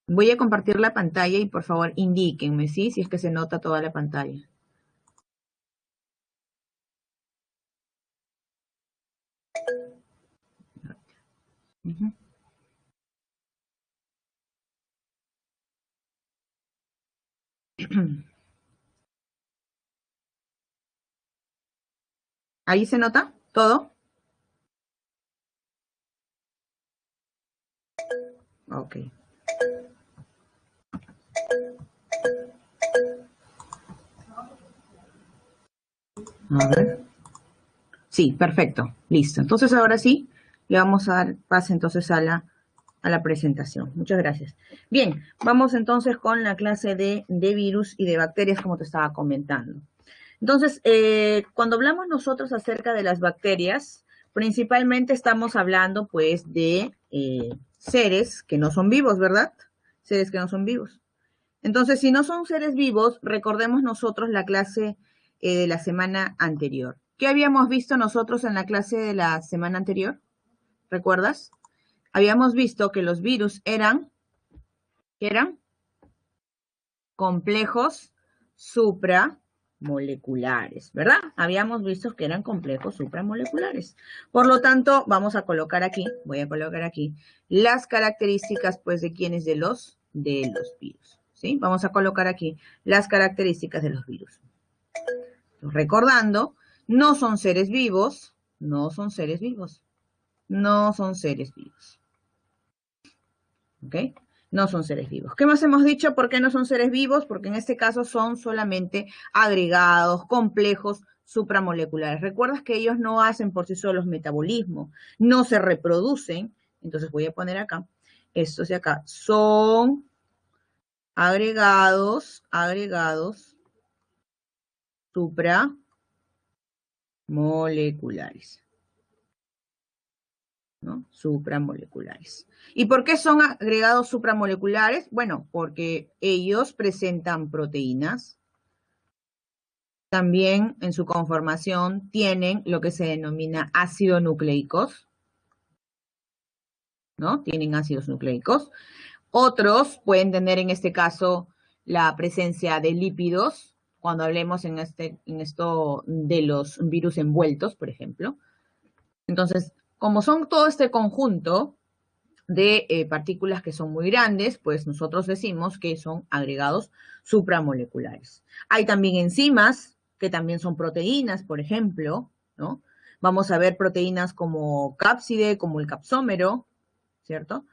Voy a compartir la pantalla y por favor indíquenme, ¿sí? Si es que se nota toda la pantalla. Ujú. ¿Ahí se nota todo? Ok. A ver. Sí, perfecto. Listo. Entonces ahora sí, le vamos a dar pase entonces a la presentación. Muchas gracias. Bien, vamos entonces con la clase de virus y de bacterias, como te estaba comentando. Entonces, cuando hablamos nosotros acerca de las bacterias, principalmente estamos hablando pues de seres que no son vivos, ¿verdad? Seres que no son vivos. Entonces, si no son seres vivos, recordemos nosotros la clase de la semana anterior. ¿Qué habíamos visto nosotros en la clase de la semana anterior? ¿Recuerdas? Habíamos visto que los virus eran complejos supramoleculares, ¿verdad? Habíamos visto que eran complejos supramoleculares. Por lo tanto, vamos a colocar aquí, voy a colocar aquí, las características, pues, de quiénes de los virus, ¿sí? Vamos a colocar aquí las características de los virus. Recordando, no son seres vivos, no son seres vivos, no son seres vivos, ¿ok? No son seres vivos. ¿Qué más hemos dicho? ¿Por qué no son seres vivos? Porque en este caso son solamente agregados, complejos, supramoleculares. ¿Recuerdas que ellos no hacen por sí solos metabolismo? No se reproducen. Entonces voy a poner acá, estos de acá, son agregados supramoleculares, ¿no? Supramoleculares. ¿Y por qué son agregados supramoleculares? Bueno, porque ellos presentan proteínas. También en su conformación tienen lo que se denomina ácidos nucleicos, ¿no? Tienen ácidos nucleicos. Otros pueden tener en este caso la presencia de lípidos, cuando hablemos en esto de los virus envueltos, por ejemplo. Entonces, como son todo este conjunto de partículas que son muy grandes, pues nosotros decimos que son agregados supramoleculares. Hay también enzimas, que también son proteínas, por ejemplo, ¿no? Vamos a ver proteínas como cápside, como el capsómero, ¿cierto?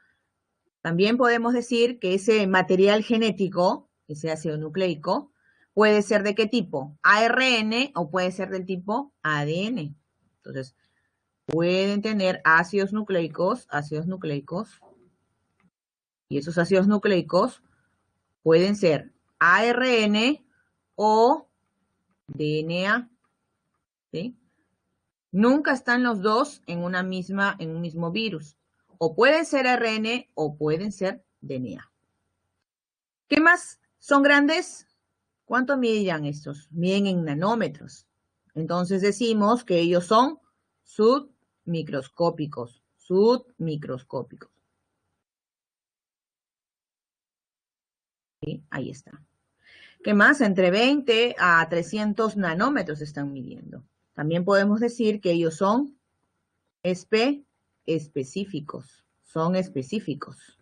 También podemos decir que ese material genético, ese ácido nucleico, puede ser de qué tipo, ARN o puede ser del tipo ADN. Entonces, pueden tener ácidos nucleicos, y esos ácidos nucleicos pueden ser ARN o DNA, ¿sí? Nunca están los dos en un mismo virus. O pueden ser ARN o pueden ser DNA. ¿Qué más? ¿Son grandes? ¿Cuánto miden estos? Miden en nanómetros. Entonces decimos que ellos son submicroscópicos. Submicroscópicos. ¿Sí? Ahí está. ¿Qué más? Entre 20 a 300 nanómetros están midiendo. También podemos decir que ellos son específicos. Son específicos.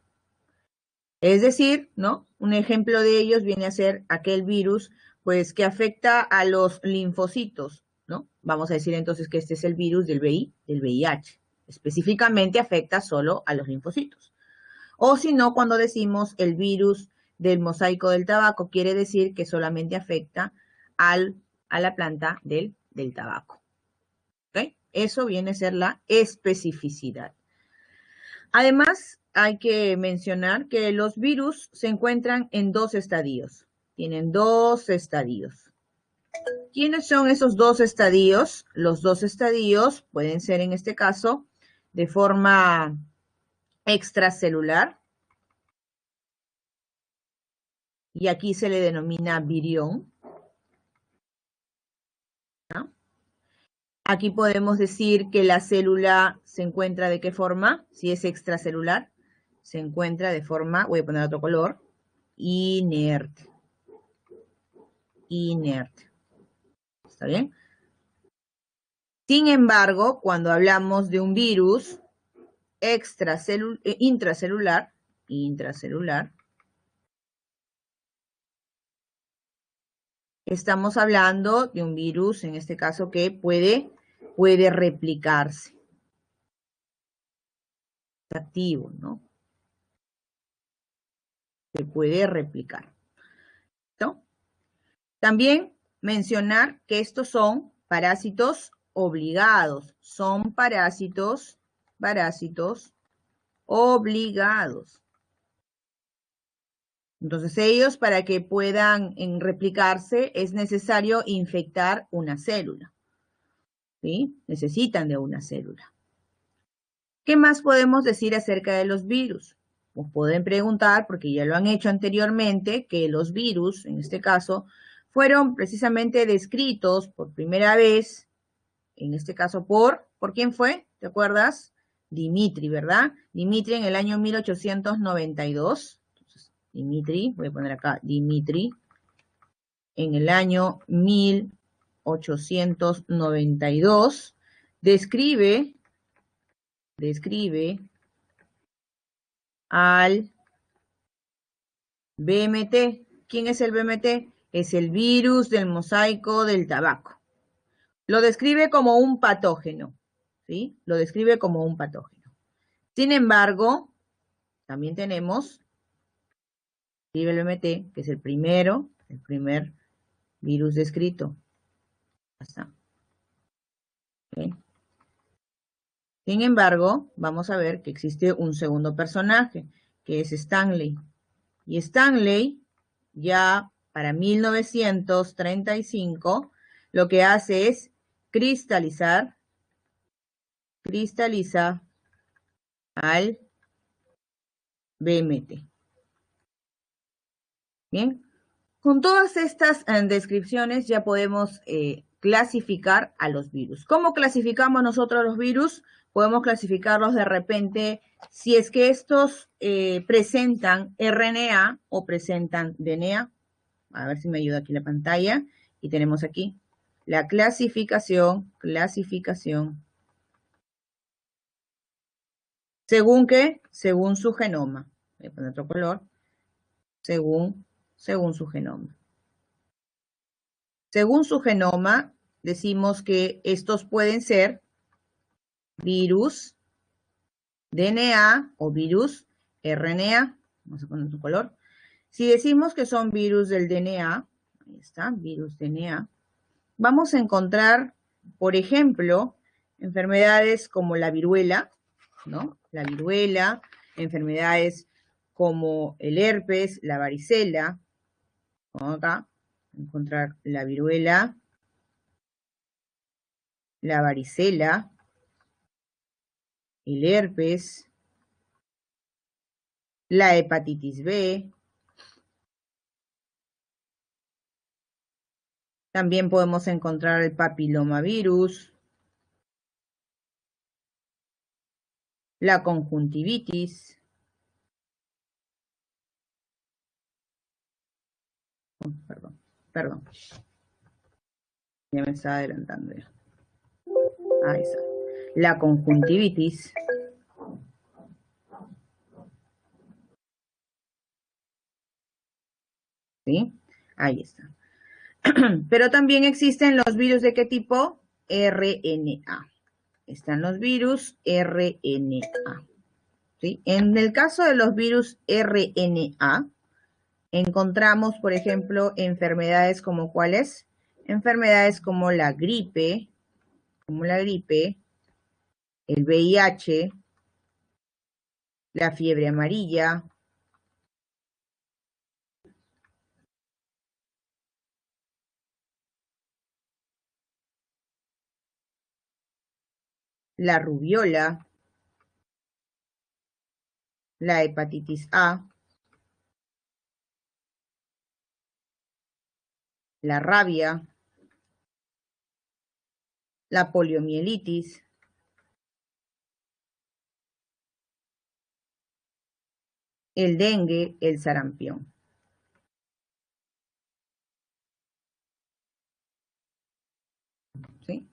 Es decir, ¿no? Un ejemplo de ellos viene a ser aquel virus, pues, que afecta a los linfocitos, ¿no? Vamos a decir entonces que este es el virus del VIH. Específicamente afecta solo a los linfocitos. O si no, cuando decimos el virus del mosaico del tabaco, quiere decir que solamente afecta a la planta del tabaco. ¿Okay? Eso viene a ser la especificidad. Además, hay que mencionar que los virus se encuentran en dos estadios. Tienen dos estadios. ¿Quiénes son esos dos estadios? Los dos estadios pueden ser, en este caso, de forma extracelular, y aquí se le denomina virión. ¿No? Aquí podemos decir que la célula se encuentra ¿de qué forma? Si es extracelular, se encuentra de forma, voy a poner otro color, inerte. Inerte. ¿Está bien? Sin embargo, cuando hablamos de un virus intracelular, estamos hablando de un virus, en este caso, que puede replicarse. Es activo, ¿no? Se puede replicar. ¿No? También mencionar que estos son parásitos obligados. Son parásitos obligados. Entonces ellos, para que puedan replicarse, es necesario infectar una célula. ¿Sí? Necesitan de una célula. ¿Qué más podemos decir acerca de los virus? Os pueden preguntar, porque ya lo han hecho anteriormente, que los virus, en este caso, fueron precisamente descritos por primera vez, en este caso ¿por quién fue? ¿Te acuerdas? Dimitri, ¿verdad? Dimitri en el año 1892. Entonces, Dimitri, voy a poner acá, Dimitri, en el año 1892, describe al BMT. ¿Quién es el BMT? Es el virus del mosaico del tabaco. Lo describe como un patógeno, ¿sí? Lo describe como un patógeno. Sin embargo, también tenemos el BMT, que es el primer virus descrito. Ya está. ¿Okay? Sin embargo, vamos a ver que existe un segundo personaje, que es Stanley. Y Stanley, ya para 1935, lo que hace es cristaliza al BMT. Bien, con todas estas descripciones ya podemos clasificar a los virus. ¿Cómo clasificamos nosotros los virus? Podemos clasificarlos de repente si es que estos presentan RNA o presentan DNA. A ver si me ayuda aquí la pantalla. Y tenemos aquí la clasificación. ¿Según qué? Según su genoma. Voy a poner otro color. Según su genoma. Según su genoma, decimos que estos pueden ser virus DNA o virus RNA. Vamos a poner otro color. Si decimos que son virus del DNA, ahí está, virus DNA, vamos a encontrar, por ejemplo, enfermedades como la viruela, ¿no? La viruela, enfermedades como el herpes, la varicela. Vamos acá, encontrar la viruela, la varicela, el herpes, la hepatitis B. También podemos encontrar el papilomavirus, la conjuntivitis. Oh, perdón. Ya me estaba adelantando ya. Ahí está. La conjuntivitis. ¿Sí? Ahí está. Pero también existen los virus ¿de qué tipo? RNA. Están los virus RNA. ¿Sí? En el caso de los virus RNA, encontramos, por ejemplo, enfermedades como ¿cuáles? Enfermedades como la gripe, el VIH, la fiebre amarilla, la rubiola, la hepatitis A, la rabia, la poliomielitis, el dengue, el sarampión. ¿Sí?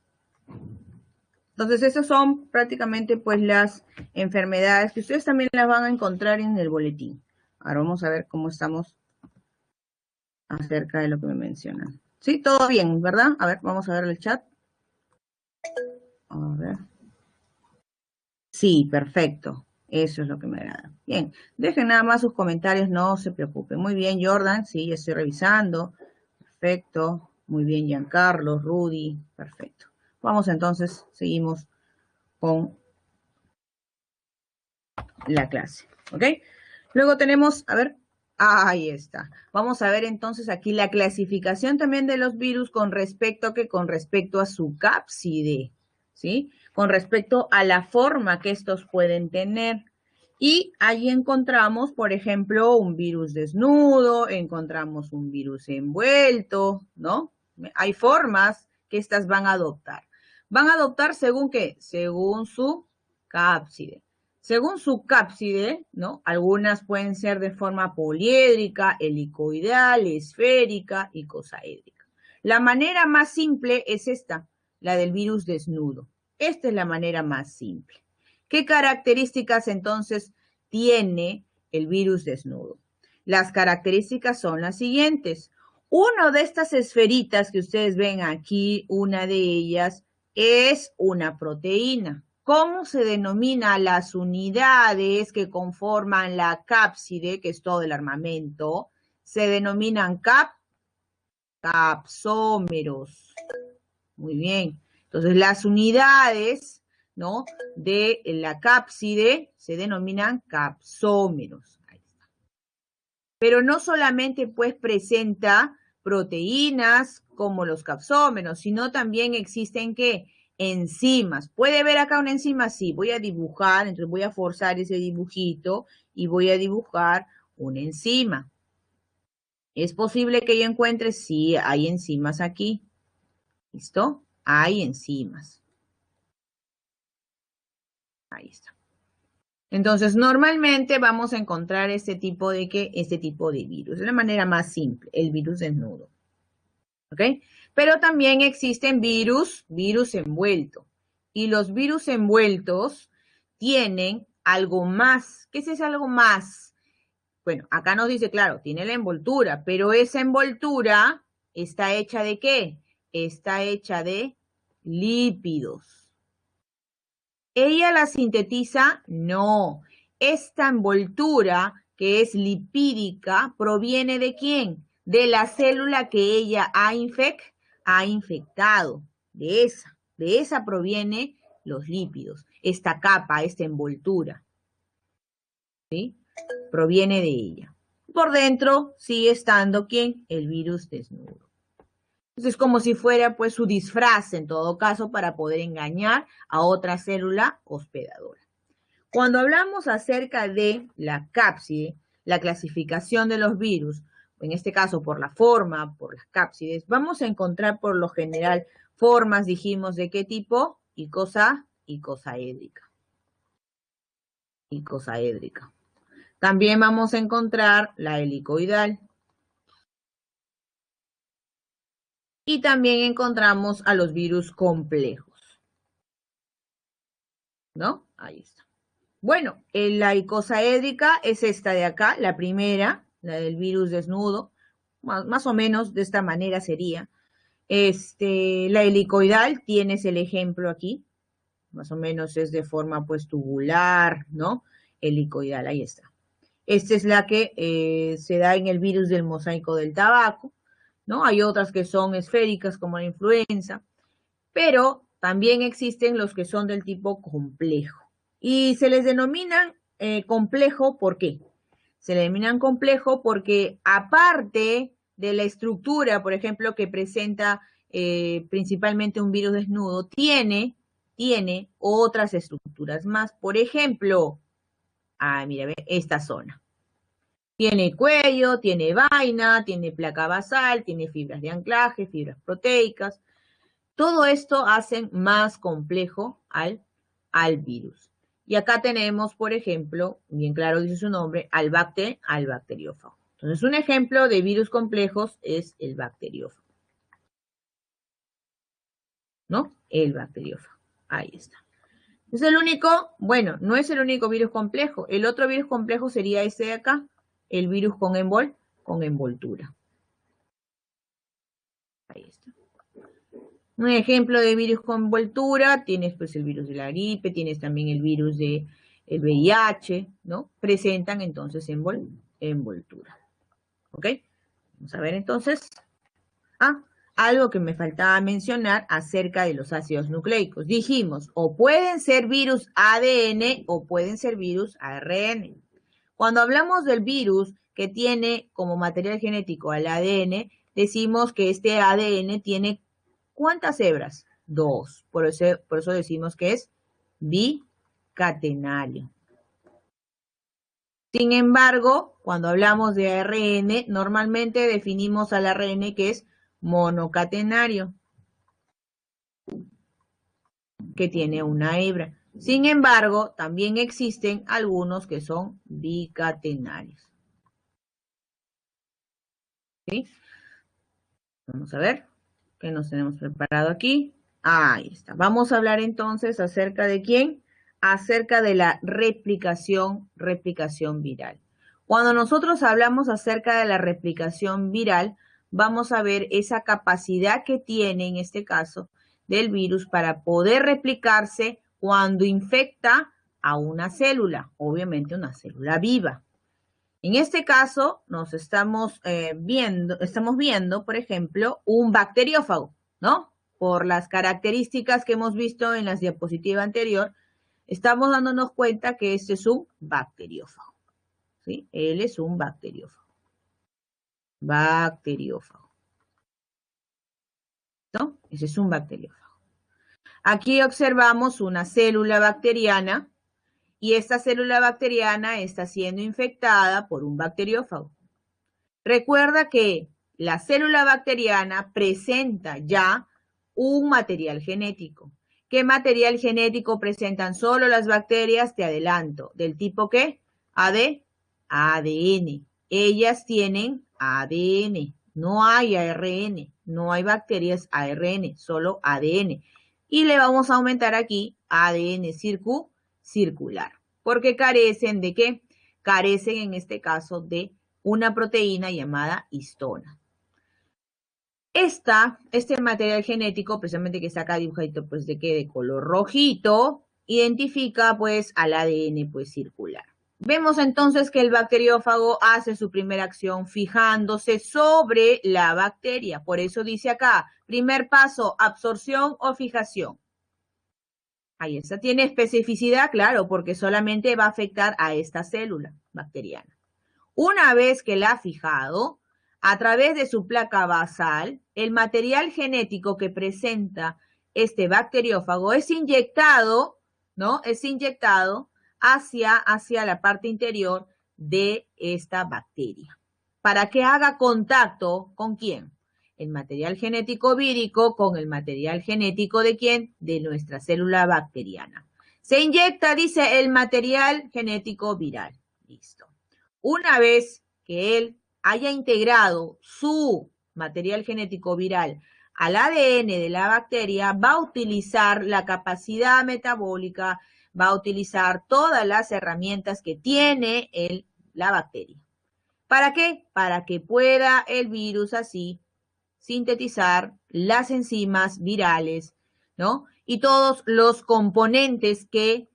Entonces, esas son prácticamente pues las enfermedades que ustedes también las van a encontrar en el boletín. Ahora vamos a ver cómo estamos acerca de lo que me mencionan. Sí, todo bien, ¿verdad? A ver, vamos a ver el chat. A ver. Sí, perfecto. Eso es lo que me agrada. Bien, dejen nada más sus comentarios, no se preocupen. Muy bien, Jordan, sí, ya estoy revisando. Perfecto. Muy bien, Giancarlo, Rudy, perfecto. Vamos entonces, seguimos con la clase, ¿ok? Luego tenemos, a ver, ahí está. Vamos a ver entonces aquí la clasificación también de los virus con respecto a con respecto a su cápside, ¿sí? Con respecto a la forma que estos pueden tener. Y ahí encontramos, por ejemplo, un virus desnudo, encontramos un virus envuelto, ¿no? Hay formas que estas van a adoptar. Van a adoptar según qué? Según su cápside. Según su cápside, ¿no? Algunas pueden ser de forma poliédrica, helicoidal, esférica y icosaédrica. La manera más simple es esta, la del virus desnudo. Esta es la manera más simple. ¿Qué características entonces tiene el virus desnudo? Las características son las siguientes. Una de estas esferitas que ustedes ven aquí, una de ellas es una proteína. ¿Cómo se denomina las unidades que conforman la cápside, que es todo el armamento? Se denominan capsómeros. Muy bien. Entonces, las unidades, ¿no?, de la cápside se denominan capsómeros. Ahí está. Pero no solamente, pues, presenta proteínas como los capsómeros, sino también existen, ¿qué? Enzimas. ¿Puede ver acá una enzima? Sí, voy a dibujar, entonces voy a forzar ese dibujito y voy a dibujar una enzima. ¿Es posible que yo encuentre? Sí, hay enzimas aquí. ¿Listo? Hay enzimas. Ahí está. Entonces, normalmente vamos a encontrar este tipo de virus. De la manera más simple, el virus desnudo. ¿Ok? Pero también existen virus envuelto. Y los virus envueltos tienen algo más. ¿Qué es ese algo más? Bueno, acá nos dice, claro, tiene la envoltura, pero esa envoltura está hecha ¿de qué? Está hecha de lípidos. ¿Ella la sintetiza? No. Esta envoltura, que es lipídica, ¿proviene de quién? De la célula que ella ha infectado. De esa proviene los lípidos. Esta capa, esta envoltura, ¿sí? Proviene de ella. Por dentro sigue estando ¿quién? El virus desnudo. Entonces, es como si fuera pues su disfraz en todo caso para poder engañar a otra célula hospedadora. Cuando hablamos acerca de la cápside, la clasificación de los virus, en este caso por la forma, por las cápsides, vamos a encontrar por lo general formas, dijimos, ¿de qué tipo? Icosaédrica. Icosaédrica. También vamos a encontrar la helicoidal. Y también encontramos a los virus complejos, ¿no? Ahí está. Bueno, la icosaédrica es esta de acá, la primera, la del virus desnudo, más o menos de esta manera sería. La helicoidal, tienes el ejemplo aquí, más o menos es de forma pues tubular, ¿no? Helicoidal, ahí está. Esta es la que se da en el virus del mosaico del tabaco, ¿no? Hay otras que son esféricas como la influenza, pero también existen los que son del tipo complejo. Y se les denominan complejo, ¿por qué? Se le denominan complejo porque aparte de la estructura, por ejemplo, que presenta principalmente un virus desnudo, tiene otras estructuras más. Por ejemplo, mira, esta zona. Tiene cuello, tiene vaina, tiene placa basal, tiene fibras de anclaje, fibras proteicas. Todo esto hace más complejo al virus. Y acá tenemos, por ejemplo, bien claro dice su nombre, al bacteriófago. Entonces, un ejemplo de virus complejos es el bacteriófago, ¿no? El bacteriófago. Ahí está. ¿Es el único? Bueno, no es el único virus complejo. El otro virus complejo sería este de acá, el virus con envoltura. Ahí está. Un ejemplo de virus con envoltura, tienes pues el virus de la gripe, tienes también el virus de el VIH, ¿no? Presentan entonces envoltura. ¿Ok? Vamos a ver entonces. Algo que me faltaba mencionar acerca de los ácidos nucleicos. Dijimos, o pueden ser virus ADN o pueden ser virus ARN. Cuando hablamos del virus que tiene como material genético al ADN, decimos que este ADN tiene ¿cuántas hebras? 2. Por eso decimos que es bicatenario. Sin embargo, cuando hablamos de ARN, normalmente definimos al ARN que es monocatenario, que tiene una hebra. Sin embargo, también existen algunos que son bicatenarios. ¿Sí? Vamos a ver qué nos tenemos preparado aquí. Ahí está. Vamos a hablar entonces acerca de quién, acerca de la replicación viral. Cuando nosotros hablamos acerca de la replicación viral, vamos a ver esa capacidad que tiene, en este caso, del virus para poder replicarse cuando infecta a una célula, obviamente una célula viva. En este caso, nos estamos viendo, por ejemplo, un bacteriófago, ¿no? Por las características que hemos visto en la diapositiva anterior, estamos dándonos cuenta que este es un bacteriófago, ¿sí? Él es un bacteriófago. Bacteriófago. ¿No? Ese es un bacteriófago. Aquí observamos una célula bacteriana y esta célula bacteriana está siendo infectada por un bacteriófago. Recuerda que la célula bacteriana presenta ya un material genético. ¿Qué material genético presentan solo las bacterias? Te adelanto. ¿Del tipo qué? ADN. Ellas tienen ADN. No hay ARN. No hay bacterias ARN, solo ADN. Y le vamos a aumentar aquí ADN circular. Porque carecen ¿de qué? Carecen en este caso de una proteína llamada histona. Este material genético, precisamente que está acá dibujadito, pues de qué, de color rojito, identifica pues al ADN pues circular. Vemos entonces que el bacteriófago hace su primera acción fijándose sobre la bacteria. Por eso dice acá, primer paso, absorción o fijación. Ahí está, tiene especificidad, claro, porque solamente va a afectar a esta célula bacteriana. Una vez que la ha fijado, a través de su placa basal, el material genético que presenta este bacteriófago es inyectado, ¿no? Es inyectado hacia la parte interior de esta bacteria. ¿Para que haga contacto con quién? El material genético vírico con el material genético ¿de quién? De nuestra célula bacteriana. Se inyecta, dice, el material genético viral. Listo. Una vez que él haya integrado su material genético viral al ADN de la bacteria, va a utilizar la capacidad metabólica, va a utilizar todas las herramientas que tiene la bacteria. ¿Para qué? Para que pueda el virus así sintetizar las enzimas virales, ¿no? Y todos los componentes que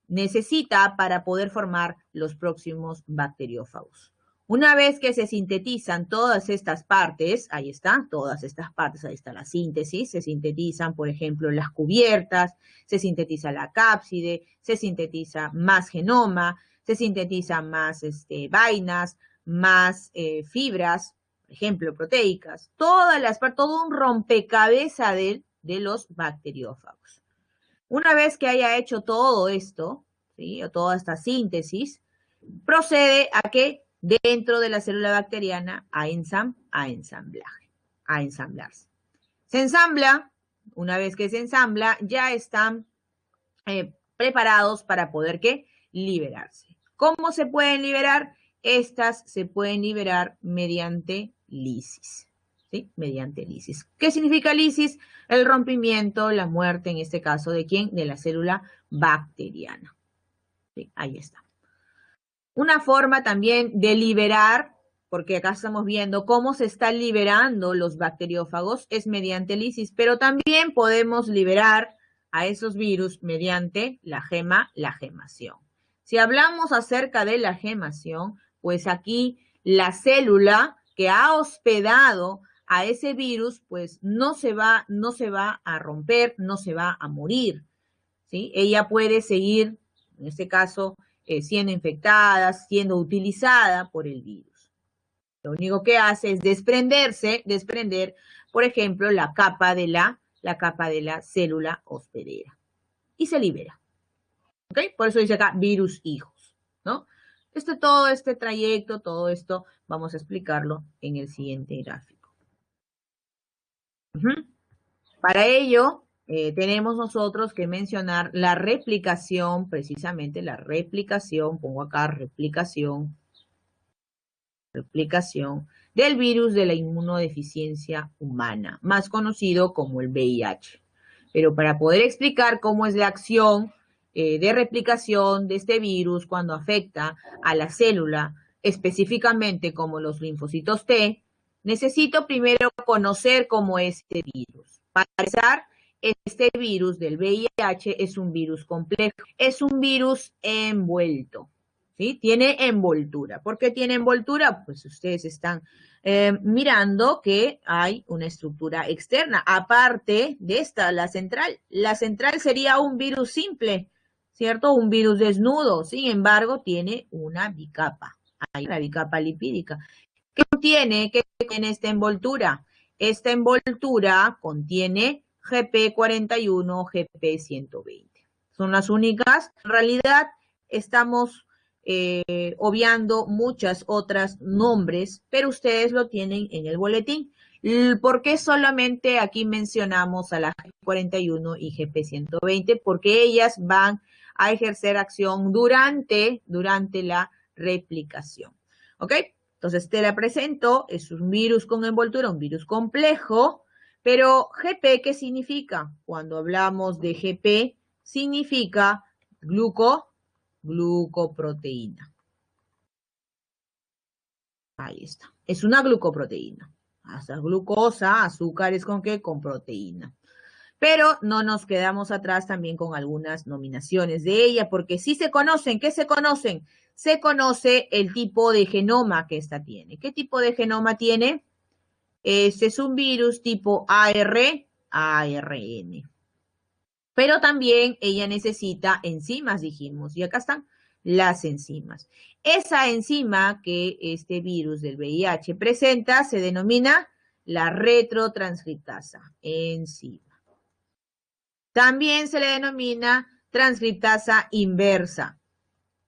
necesita para poder formar los próximos bacteriófagos. Una vez que se sintetizan todas estas partes, ahí está, todas estas partes, ahí está la síntesis, se sintetizan, por ejemplo, las cubiertas, se sintetiza la cápside, se sintetiza más genoma, se sintetiza más vainas, más fibras, por ejemplo, proteicas, todo un rompecabezas de los bacteriófagos. Una vez que haya hecho todo esto, ¿sí? O toda esta síntesis, procede a que dentro de la célula bacteriana a ensamblarse. Se ensambla, una vez que se ensambla, ya están preparados para poder, ¿qué? Liberarse. ¿Cómo se pueden liberar? Estas se pueden liberar mediante lisis, ¿sí? Mediante lisis. ¿Qué significa lisis? El rompimiento, la muerte, en este caso, ¿de quién? De la célula bacteriana. ¿Sí? Ahí está. Una forma también de liberar, porque acá estamos viendo cómo se están liberando los bacteriófagos, es mediante lisis, pero también podemos liberar a esos virus mediante la gemación. Si hablamos acerca de la gemación, pues aquí la célula que ha hospedado a ese virus, pues no se va a romper, no se va a morir, ¿sí? Ella puede seguir, en este caso, siendo infectada, siendo utilizada por el virus. Lo único que hace es desprender, por ejemplo, la capa de la célula hospedera. Y se libera. ¿Ok? Por eso dice acá virus hijos, ¿no? Todo este trayecto, todo esto, vamos a explicarlo en el siguiente gráfico. Para ello, tenemos nosotros que mencionar la replicación, precisamente la replicación, pongo acá replicación del virus de la inmunodeficiencia humana, más conocido como el VIH. Pero para poder explicar cómo es la acción de replicación de este virus cuando afecta a la célula, específicamente como los linfocitos T, necesito primero conocer cómo es este virus. Para empezar, este virus del VIH es un virus complejo, es un virus envuelto, ¿sí? Tiene envoltura. ¿Por qué tiene envoltura? Pues ustedes están mirando que hay una estructura externa. Aparte de esta, la central. La central sería un virus simple, ¿cierto? Un virus desnudo. Sin embargo, tiene una bicapa. Hay una bicapa lipídica. ¿Qué contiene esta envoltura? Esta envoltura contiene GP41, GP120. Son las únicas. En realidad, estamos obviando muchas otras nombres, pero ustedes lo tienen en el boletín. ¿Por qué solamente aquí mencionamos a la GP41 y GP120? Porque ellas van a ejercer acción durante la replicación. ¿Ok? Entonces te la presento, es un virus con envoltura, un virus complejo, pero GP, ¿qué significa? Cuando hablamos de GP, significa glucoproteína. Ahí está. Es una glucoproteína. Hasta glucosa, azúcares con qué? Con proteína. Pero no nos quedamos atrás también con algunas nominaciones de ella, porque sí se conocen. ¿Qué se conocen? Se conoce el tipo de genoma que esta tiene. ¿Qué tipo de genoma tiene? Este es un virus tipo ARN. Pero también ella necesita enzimas, dijimos, y acá están las enzimas. Esa enzima que este virus del VIH presenta se denomina la retrotranscriptasa, enzima. También se le denomina transcriptasa inversa.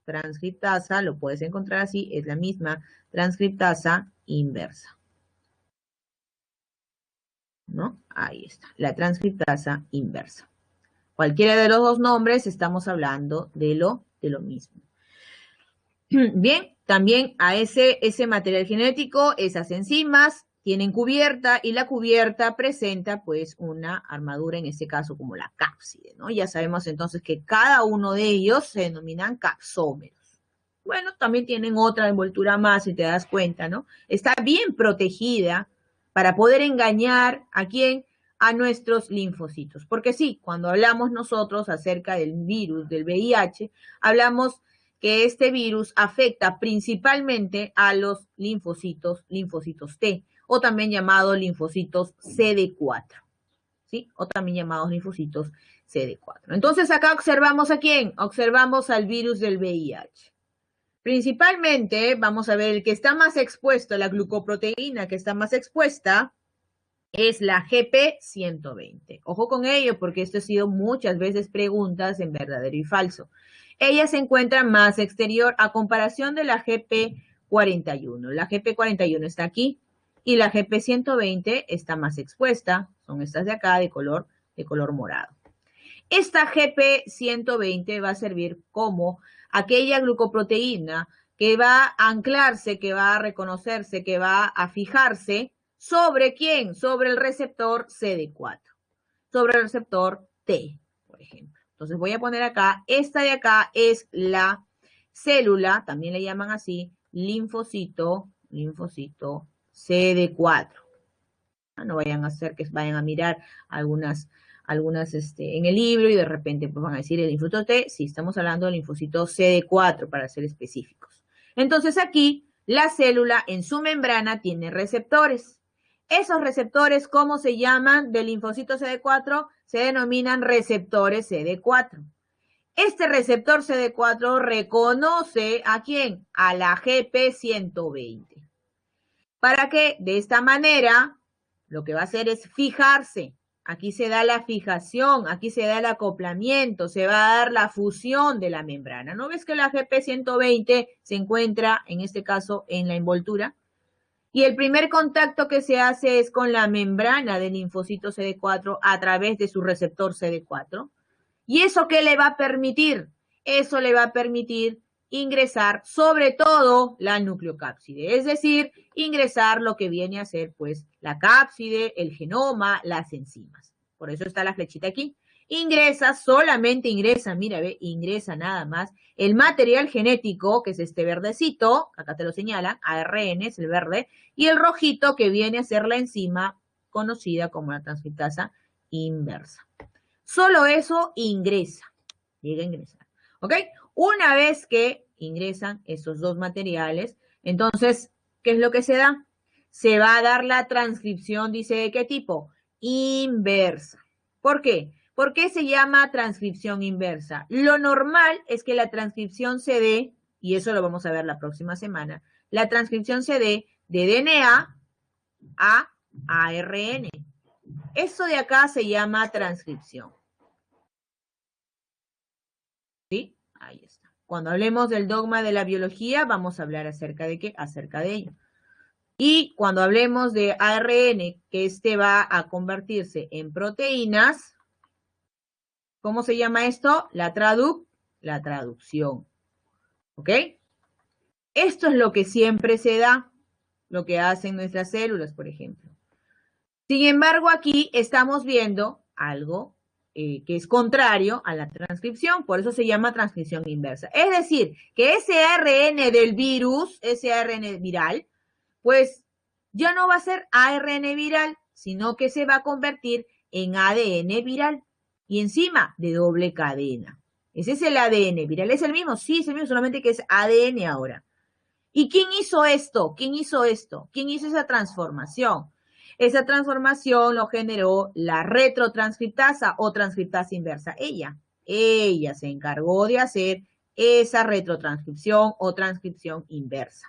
Transcriptasa, lo puedes encontrar así, es la misma transcriptasa inversa. ¿No? Ahí está, la transcriptasa inversa. Cualquiera de los dos nombres, estamos hablando de lo mismo. Bien, también a ese material genético, esas enzimas tienen cubierta y la cubierta presenta pues una armadura, en este caso como la cápside, ¿no? Ya sabemos entonces que cada uno de ellos se denominan capsómeros. Bueno, también tienen otra envoltura más, si te das cuenta, ¿no? Está bien protegida para poder engañar ¿a quién? A nuestros linfocitos. Porque sí, cuando hablamos nosotros acerca del virus, del VIH, hablamos que este virus afecta principalmente a los linfocitos T, o también llamados linfocitos CD4, ¿sí? O también llamados linfocitos CD4. Entonces acá observamos ¿a quién? Observamos al virus del VIH. Principalmente, vamos a ver, el que está más expuesto, la glucoproteína que está más expuesta, es la GP120. Ojo con ello, porque esto ha sido muchas veces preguntas en verdadero y falso. Ella se encuentra más exterior a comparación de la GP41. La GP41 está aquí y la GP120 está más expuesta. Son estas de acá de color morado. Esta GP120 va a servir como aquella glucoproteína que va a anclarse, que va a reconocerse, que va a fijarse sobre quién, sobre el receptor CD4, sobre el receptor T, por ejemplo. Entonces voy a poner acá, esta de acá es la célula, también le llaman así, linfocito CD4. No vayan a hacer que vayan a mirar algunas en el libro y de repente pues van a decir el linfocito T, sí, estamos hablando del linfocito CD4 para ser específicos. Entonces aquí la célula en su membrana tiene receptores. Esos receptores, ¿cómo se llaman? Del linfocito CD4 se denominan receptores CD4. Este receptor CD4 reconoce ¿a quién? A la GP120. Para que de esta manera lo que va a hacer es fijarse. Aquí se da la fijación, aquí se da el acoplamiento, se va a dar la fusión de la membrana. ¿No ves que la GP120 se encuentra, en este caso, en la envoltura? Y el primer contacto que se hace es con la membrana del linfocito CD4 a través de su receptor CD4. ¿Y eso qué le va a permitir? Eso le va a permitir ingresar sobre todo la nucleocápside, es decir, ingresar lo que viene a ser pues la cápside, el genoma, las enzimas. Por eso está la flechita aquí. Ingresa, solamente ingresa, mira, ve, ingresa nada más el material genético, que es este verdecito, acá te lo señalan, ARN es el verde, y el rojito que viene a ser la enzima conocida como la transcriptasa inversa. Solo eso ingresa, llega a ingresar, ¿ok? Una vez que ingresan esos dos materiales, entonces, ¿qué es lo que se da? Se va a dar la transcripción, dice, ¿de qué tipo? Inversa. ¿Por qué? ¿Por qué se llama transcripción inversa? Lo normal es que la transcripción se dé, y eso lo vamos a ver la próxima semana, la transcripción se dé de DNA a ARN. Eso de acá se llama transcripción. ¿Sí? Ahí está. Cuando hablemos del dogma de la biología, vamos a hablar acerca de qué, acerca de ello. Y cuando hablemos de ARN, que este va a convertirse en proteínas, ¿cómo se llama esto? La traducción. ¿Ok? Esto es lo que siempre se da, lo que hacen nuestras células, por ejemplo. Sin embargo, aquí estamos viendo algo que es contrario a la transcripción, por eso se llama transcripción inversa. Es decir, que ese ARN del virus, ese ARN viral, pues ya no va a ser ARN viral, sino que se va a convertir en ADN viral y encima de doble cadena. Ese es el ADN viral, ¿es el mismo? Sí, es el mismo, solamente que es ADN ahora. ¿Y quién hizo esto? ¿Quién hizo esto? ¿Quién hizo esa transformación? Esa transformación lo generó la retrotranscriptasa o transcriptasa inversa. Ella se encargó de hacer esa retrotranscripción o transcripción inversa.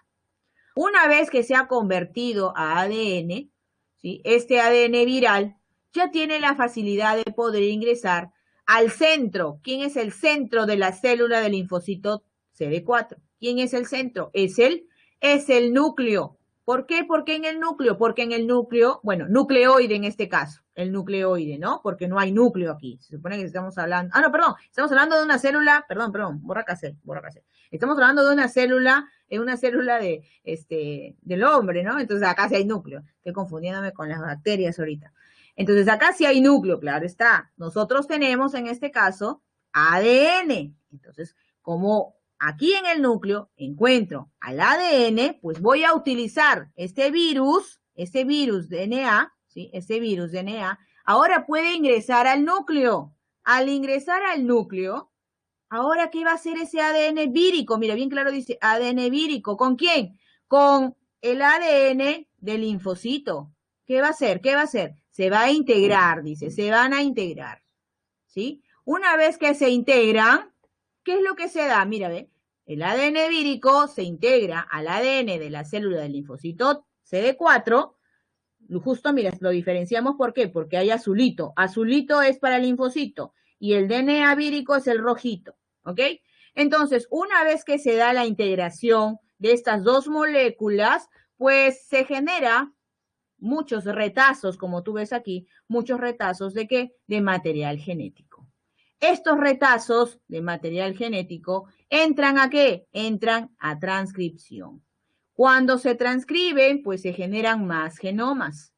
Una vez que se ha convertido a ADN, ¿sí? Este ADN viral ya tiene la facilidad de poder ingresar al centro. ¿Quién es el centro de la célula del linfocito CD4? ¿Quién es el centro? Es el núcleo. ¿Por qué? ¿Por qué en el núcleo? Porque en el núcleo, bueno, nucleoide en este caso, el nucleoide, ¿no? Porque no hay núcleo aquí. Se supone que estamos hablando, estamos hablando de una célula, borra cassette. Estamos hablando de una célula, del hombre, ¿no? Entonces acá sí hay núcleo. Estoy confundiéndome con las bacterias ahorita. Entonces acá sí hay núcleo, claro está. Nosotros tenemos en este caso ADN. Entonces, como aquí en el núcleo encuentro al ADN, pues voy a utilizar este virus DNA, ¿sí? Este virus DNA, ahora puede ingresar al núcleo. Al ingresar al núcleo, ahora, ¿qué va a hacer ese ADN vírico? Mira, bien claro dice ADN vírico. ¿Con quién? Con el ADN del linfocito. ¿Qué va a hacer? ¿Qué va a hacer? Se va a integrar, dice, se van a integrar, ¿sí? Una vez que se integran, ¿qué es lo que se da? Mira, ve, el ADN vírico se integra al ADN de la célula del linfocito CD4. Justo, mira, lo diferenciamos, ¿por qué? Porque hay azulito. Azulito es para el linfocito y el DNA vírico es el rojito, ¿ok? Entonces, una vez que se da la integración de estas dos moléculas, pues se genera muchos retazos, como tú ves aquí, muchos retazos ¿de qué? De material genético. estos retazos de material genético entran ¿a qué? Entran a transcripción. Cuando se transcriben, pues se generan más genomas,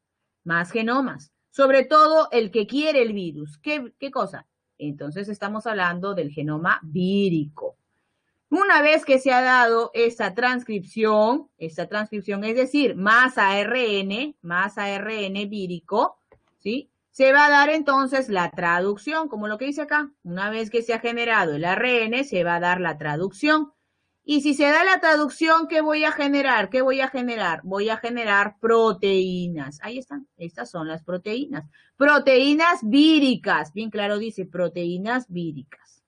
sobre todo el que quiere el virus. ¿Qué cosa? Entonces estamos hablando del genoma vírico. Una vez que se ha dado esta transcripción, es decir, más ARN vírico, ¿sí? Se va a dar entonces la traducción, como lo que dice acá. Una vez que se ha generado el ARN, se va a dar la traducción. Y si se da la traducción, ¿qué voy a generar? Voy a generar proteínas. Ahí están, estas son las proteínas. Proteínas víricas, bien claro dice, proteínas víricas.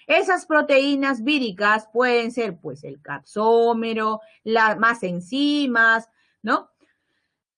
Esas proteínas víricas pueden ser, pues, el capsómero, más enzimas, ¿no?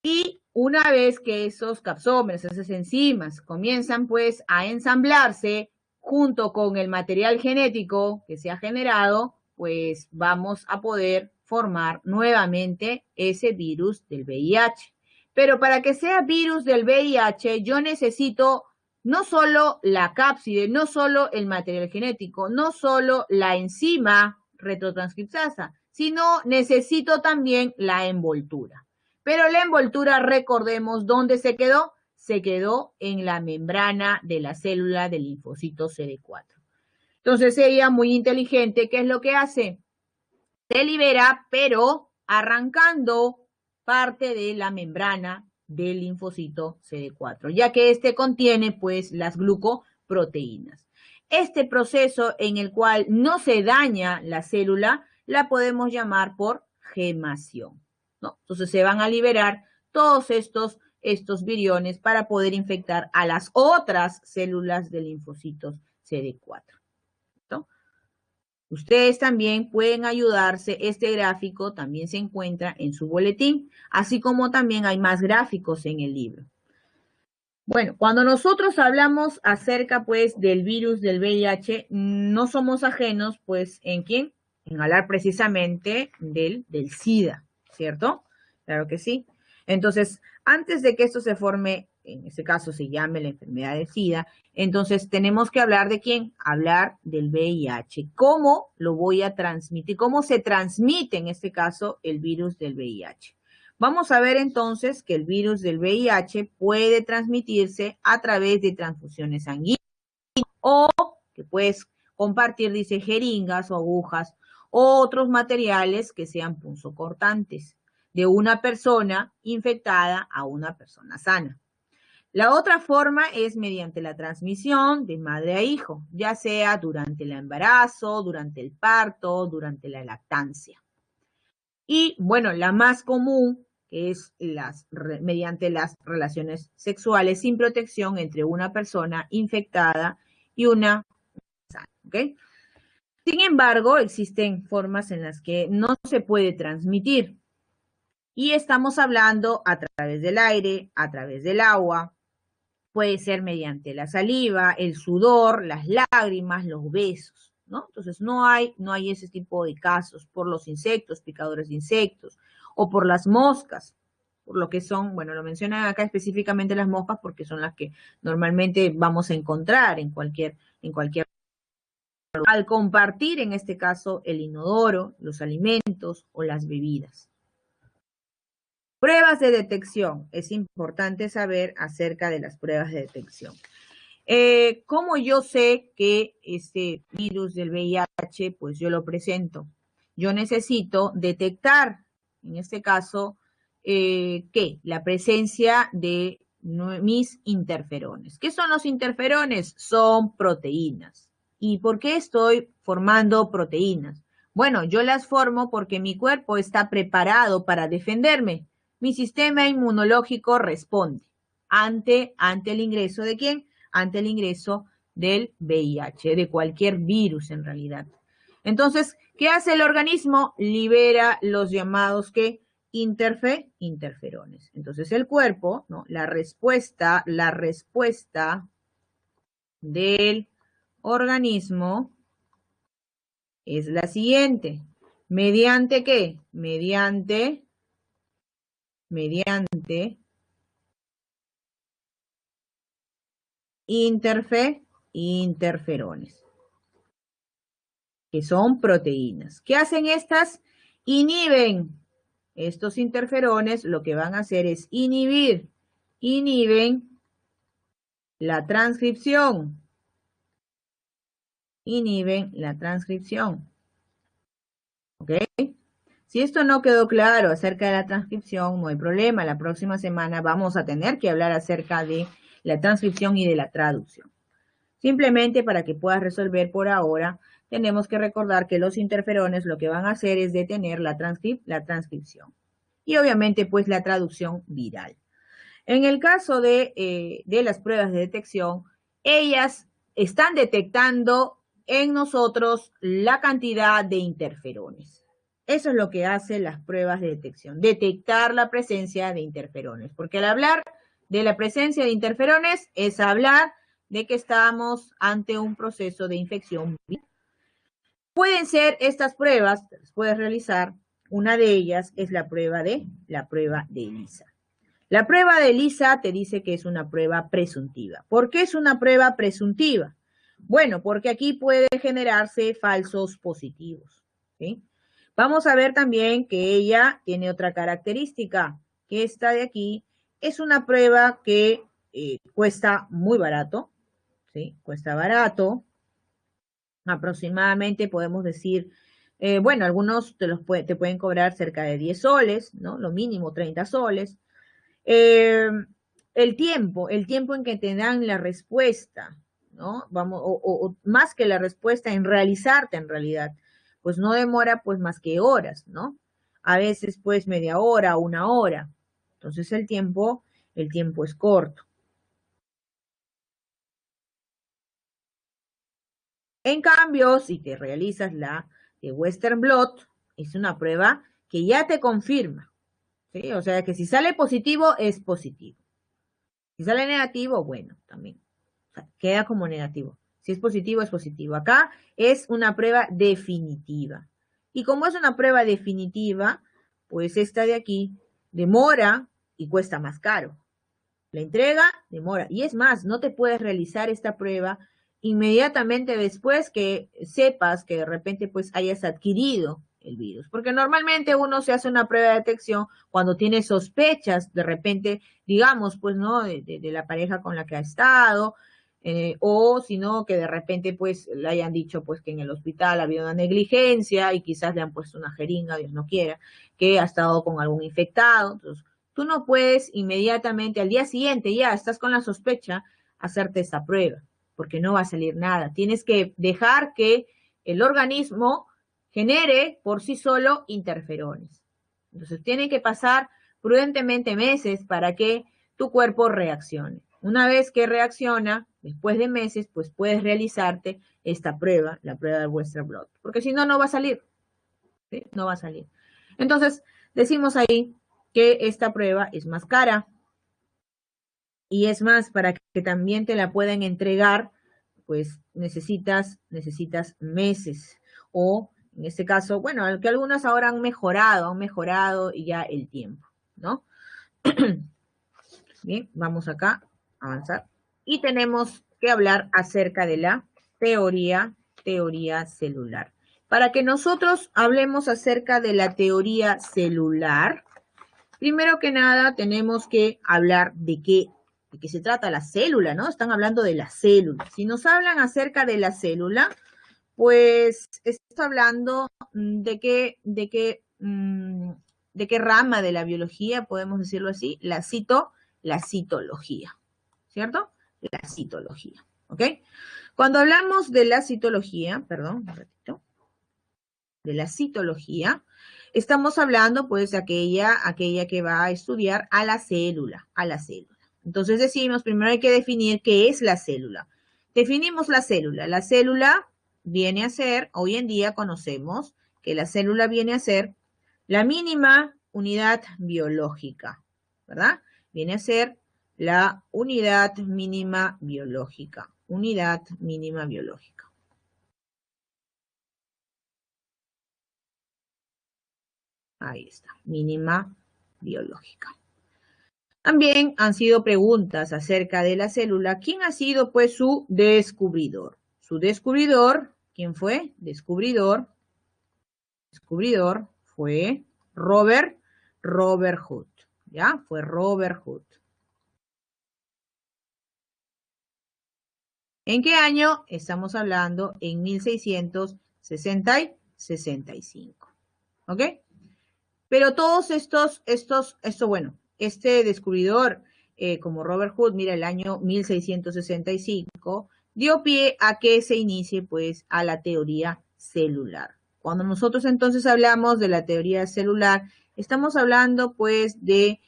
Y una vez que esos capsómeros, esas enzimas, comienzan, pues, a ensamblarse junto con el material genético que se ha generado, pues, vamos a poder formar nuevamente ese virus del VIH. Pero para que sea virus del VIH, yo necesito no solo la cápside, no solo el material genético, no solo la enzima retrotranscriptasa, sino necesito también la envoltura. Pero la envoltura, recordemos, ¿dónde se quedó? Se quedó en la membrana de la célula del linfocito CD4. Entonces ella, muy inteligente, ¿qué es lo que hace? Se libera, pero arrancando parte de la membrana del linfocito CD4, ya que este contiene pues las glucoproteínas. Este proceso en el cual no se daña la célula la podemos llamar por gemación, ¿no? Entonces se van a liberar todos estos viriones para poder infectar a las otras células de linfocitos CD4. ¿No? Ustedes también pueden ayudarse, este gráfico también se encuentra en su boletín, así como también hay más gráficos en el libro. Bueno, cuando nosotros hablamos acerca, pues, del virus del VIH, no somos ajenos, pues, ¿en quién? En hablar precisamente del SIDA, ¿cierto? Claro que sí. Entonces, antes de que esto se forme, en este caso se llame la enfermedad del SIDA, entonces tenemos que hablar de quién, hablar del VIH. ¿Cómo lo voy a transmitir? ¿Cómo se transmite en este caso el virus del VIH? Vamos a ver entonces que el virus del VIH puede transmitirse a través de transfusiones sanguíneas o que puedes compartir, dice, jeringas o agujas o otros materiales que sean punzocortantes de una persona infectada a una persona sana. La otra forma es mediante la transmisión de madre a hijo, ya sea durante el embarazo, durante el parto, durante la lactancia. Y bueno, la más común, que es mediante las relaciones sexuales sin protección entre una persona infectada y una sana, ¿ok? Sin embargo, existen formas en las que no se puede transmitir. Y estamos hablando a través del aire, a través del agua, puede ser mediante la saliva, el sudor, las lágrimas, los besos, ¿no? Entonces no hay ese tipo de casos por los insectos, picadores de insectos, o por las moscas, por lo que son, bueno, lo mencionan acá específicamente las moscas porque son las que normalmente vamos a encontrar en cualquier al compartir, en este caso, el inodoro, los alimentos o las bebidas. Pruebas de detección. Es importante saber acerca de las pruebas de detección. ¿Cómo yo sé que este virus del VIH, pues yo lo presento? Yo necesito detectar, en este caso, ¿qué? La presencia de mis interferones. ¿Qué son los interferones? Son proteínas. ¿Y por qué estoy formando proteínas? Bueno, yo las formo porque mi cuerpo está preparado para defenderme. Mi sistema inmunológico responde ante el ingreso ¿de quién? Ante el ingreso del VIH, de cualquier virus en realidad. Entonces, ¿qué hace el organismo? Libera los llamados ¿qué? Interferones. Entonces el cuerpo, ¿no? La respuesta del organismo es la siguiente. ¿Mediante qué? Mediante interferones, que son proteínas. ¿Qué hacen estas? Inhiben. Estos interferones lo que van a hacer es inhiben la transcripción. Inhiben la transcripción. ¿Ok? Si esto no quedó claro acerca de la transcripción, no hay problema. La próxima semana vamos a tener que hablar acerca de la transcripción y de la traducción. Simplemente para que puedas resolver por ahora, tenemos que recordar que los interferones lo que van a hacer es detener la transcripción. Y obviamente, pues, la traducción viral. En el caso de las pruebas de detección, ellas están detectando en nosotros la cantidad de interferones. Eso es lo que hacen las pruebas de detección, detectar la presencia de interferones. Porque al hablar de la presencia de interferones es hablar de que estamos ante un proceso de infección. Pueden ser estas pruebas, las puedes realizar. Una de ellas es la prueba de ELISA. La prueba de ELISA te dice que es una prueba presuntiva. ¿Por qué es una prueba presuntiva? Bueno, porque aquí puede generarse falsos positivos. ¿Sí? Vamos a ver también que ella tiene otra característica, que esta de aquí es una prueba que cuesta muy barato, ¿sí? Cuesta barato, aproximadamente podemos decir, bueno, algunos te pueden cobrar cerca de 10 soles, ¿no? Lo mínimo 30 soles. El tiempo en que te dan la respuesta, ¿no? Vamos, o más que la respuesta en realizarte en realidad, pues no demora pues más que horas, ¿no? A veces pues media hora, una hora. Entonces el tiempo es corto. En cambio, si te realizas la de Western Blot, es una prueba que ya te confirma, ¿sí? O sea que si sale positivo, es positivo. Si sale negativo, bueno, también. O sea, queda como negativo. Si es positivo, es positivo. Acá es una prueba definitiva. Y como es una prueba definitiva, pues esta de aquí demora y cuesta más caro. La entrega demora. Y es más, no te puedes realizar esta prueba inmediatamente después que sepas que de repente pues hayas adquirido el virus. Porque normalmente uno se hace una prueba de detección cuando tiene sospechas, de repente, digamos, pues, ¿no? De la pareja con la que ha estado, o si no, que de repente pues le hayan dicho pues que en el hospital había una negligencia y quizás le han puesto una jeringa, Dios no quiera, que ha estado con algún infectado. Entonces, tú no puedes inmediatamente al día siguiente, ya estás con la sospecha, hacerte esta prueba, porque no va a salir nada. Tienes que dejar que el organismo genere por sí solo interferones. Entonces, tienen que pasar prudentemente meses para que tu cuerpo reaccione. Una vez que reacciona, después de meses, pues puedes realizarte esta prueba, la prueba de Western Blot, porque si no, no va a salir. ¿Sí? No va a salir. Entonces, decimos ahí que esta prueba es más cara. Y es más, para que también te la puedan entregar, pues necesitas meses. O en este caso, bueno, que algunas ahora han mejorado ya el tiempo, ¿no? Bien, vamos acá a avanzar. Y tenemos que hablar acerca de la teoría celular. Para que nosotros hablemos acerca de la teoría celular, primero que nada tenemos que hablar de qué se trata la célula, ¿no? Están hablando de la célula. Si nos hablan acerca de la célula, pues está hablando de qué rama de la biología, podemos decirlo así, la citología, ¿cierto? La citología, ¿ok? Cuando hablamos de la citología, perdón, un ratito, de la citología, estamos hablando pues de aquella que va a estudiar a la célula, Entonces decimos, primero hay que definir qué es la célula. Definimos la célula. La célula viene a ser, hoy en día conocemos que la célula viene a ser la mínima unidad biológica, ¿verdad? Viene a ser la unidad mínima biológica. Unidad mínima biológica. Ahí está, mínima biológica. También han sido preguntas acerca de la célula. ¿Quién ha sido, pues, su descubridor? Su descubridor, ¿quién fue? Descubridor fue Robert Hood, ¿ya? Fue Robert Hood. ¿En qué año? Estamos hablando en 1665, ¿ok? Pero todos este descubridor, como Robert Hood, mira, el año 1665, dio pie a que se inicie, pues, a la teoría celular. Cuando nosotros entonces hablamos de la teoría celular, estamos hablando, pues, de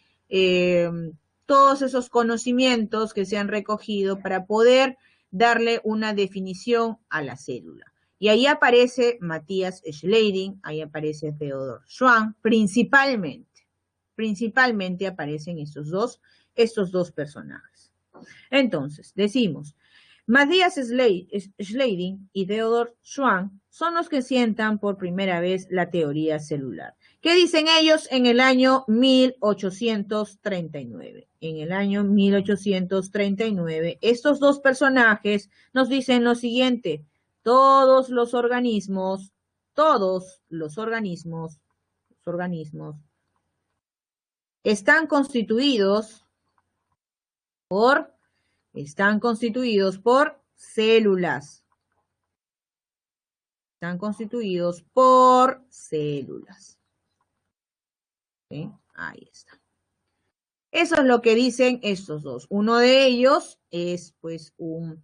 todos esos conocimientos que se han recogido para poder darle una definición a la célula. Y ahí aparece Matthias Schleiden, ahí aparece Theodor Schwann, principalmente aparecen estos dos personajes. Entonces, decimos, Matthias Schleiden y Theodor Schwann son los que sientan por primera vez la teoría celular. ¿Qué dicen ellos en el año 1839? En el año 1839, estos dos personajes nos dicen lo siguiente: todos los organismos están constituidos por células. Están constituidos por células. ¿Sí? Ahí está. Eso es lo que dicen estos dos. Uno de ellos es, pues, un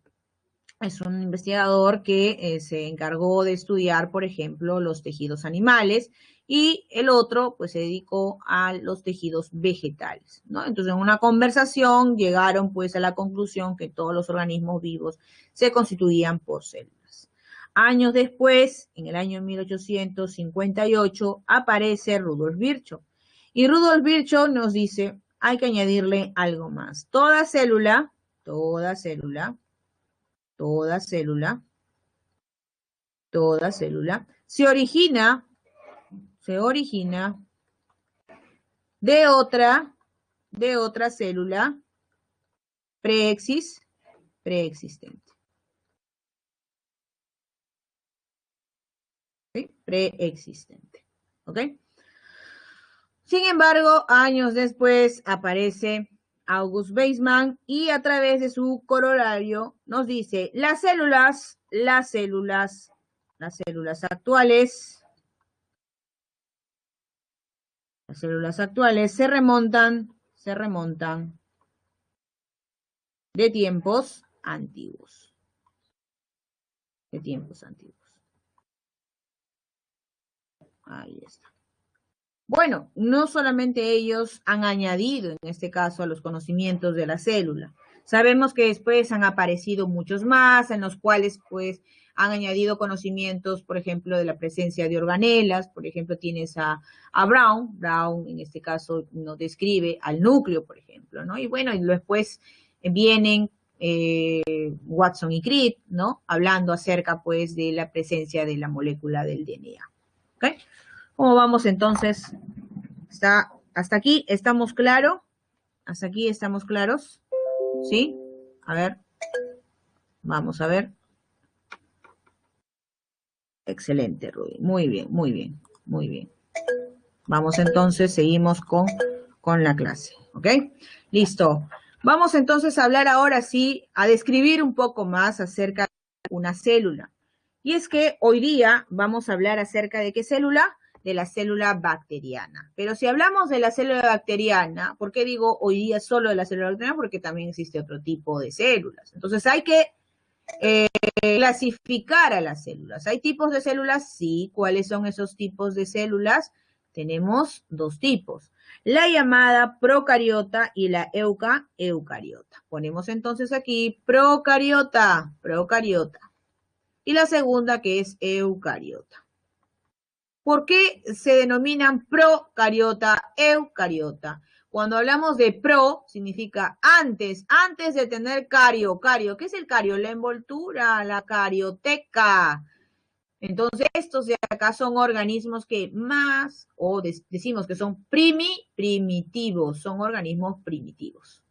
investigador que se encargó de estudiar, por ejemplo, los tejidos animales, y el otro, pues, se dedicó a los tejidos vegetales, ¿no? Entonces, en una conversación llegaron, pues, a la conclusión que todos los organismos vivos se constituían por células. Años después, en el año 1858, aparece Rudolf Virchow. Y Rudolf Virchow nos dice, hay que añadirle algo más. Toda célula se origina de otra célula preexistente. ¿Sí? Preexistente. ¿Ok? Sin embargo, años después aparece August Weismann y a través de su corolario nos dice, las células actuales se remontan de tiempos antiguos. Ahí está. Bueno, no solamente ellos han añadido, en este caso, a los conocimientos de la célula. Sabemos que después han aparecido muchos más, en los cuales, pues, han añadido conocimientos, por ejemplo, de la presencia de organelas. Por ejemplo, tienes a Brown. Brown, en este caso, nos describe al núcleo, por ejemplo, ¿no? Y bueno, y después vienen Watson y Crick, ¿no? Hablando acerca, pues, de la presencia de la molécula del DNA. ¿Ok? ¿Cómo vamos entonces? ¿Hasta aquí estamos claros? ¿Hasta aquí estamos claros? ¿Sí? A ver. Vamos a ver. Excelente, Rudy. Muy bien. Vamos entonces, seguimos con la clase. ¿Ok? Listo. Vamos entonces a hablar ahora sí, a describir un poco más acerca de una célula. Y es que hoy día vamos a hablar acerca de qué célula, de la célula bacteriana. Pero si hablamos de la célula bacteriana, ¿por qué digo hoy día solo de la célula bacteriana? Porque también existe otro tipo de células. Entonces hay que clasificar a las células. ¿Hay tipos de células? Sí. ¿Cuáles son esos tipos de células? Tenemos dos tipos. La llamada procariota y la eucariota. Ponemos entonces aquí procariota. Y la segunda que es eucariota. ¿Por qué se denominan procariota, eucariota? Cuando hablamos de pro, significa antes de tener cario. ¿Qué es el cario? La envoltura, la carioteca. Entonces, estos de acá son organismos que más, o decimos que son primitivos, son organismos primitivos.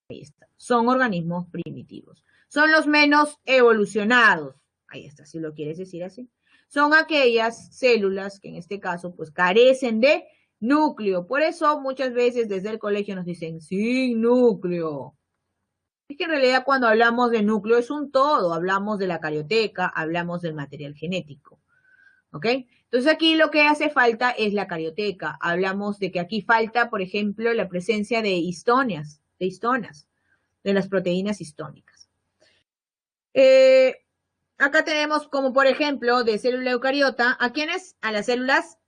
Ahí está, son organismos primitivos. Son los menos evolucionados. Ahí está, si lo quieres decir así. Son aquellas células que en este caso pues carecen de núcleo. Por eso muchas veces desde el colegio nos dicen sin núcleo. Es que en realidad cuando hablamos de núcleo es un todo. Hablamos de la carioteca, hablamos del material genético. ¿Ok? Entonces aquí lo que hace falta es la carioteca. Hablamos de que aquí falta, por ejemplo, la presencia de histonas, de las proteínas histónicas. Acá tenemos como, por ejemplo, de célula eucariota, ¿a quiénes? A las células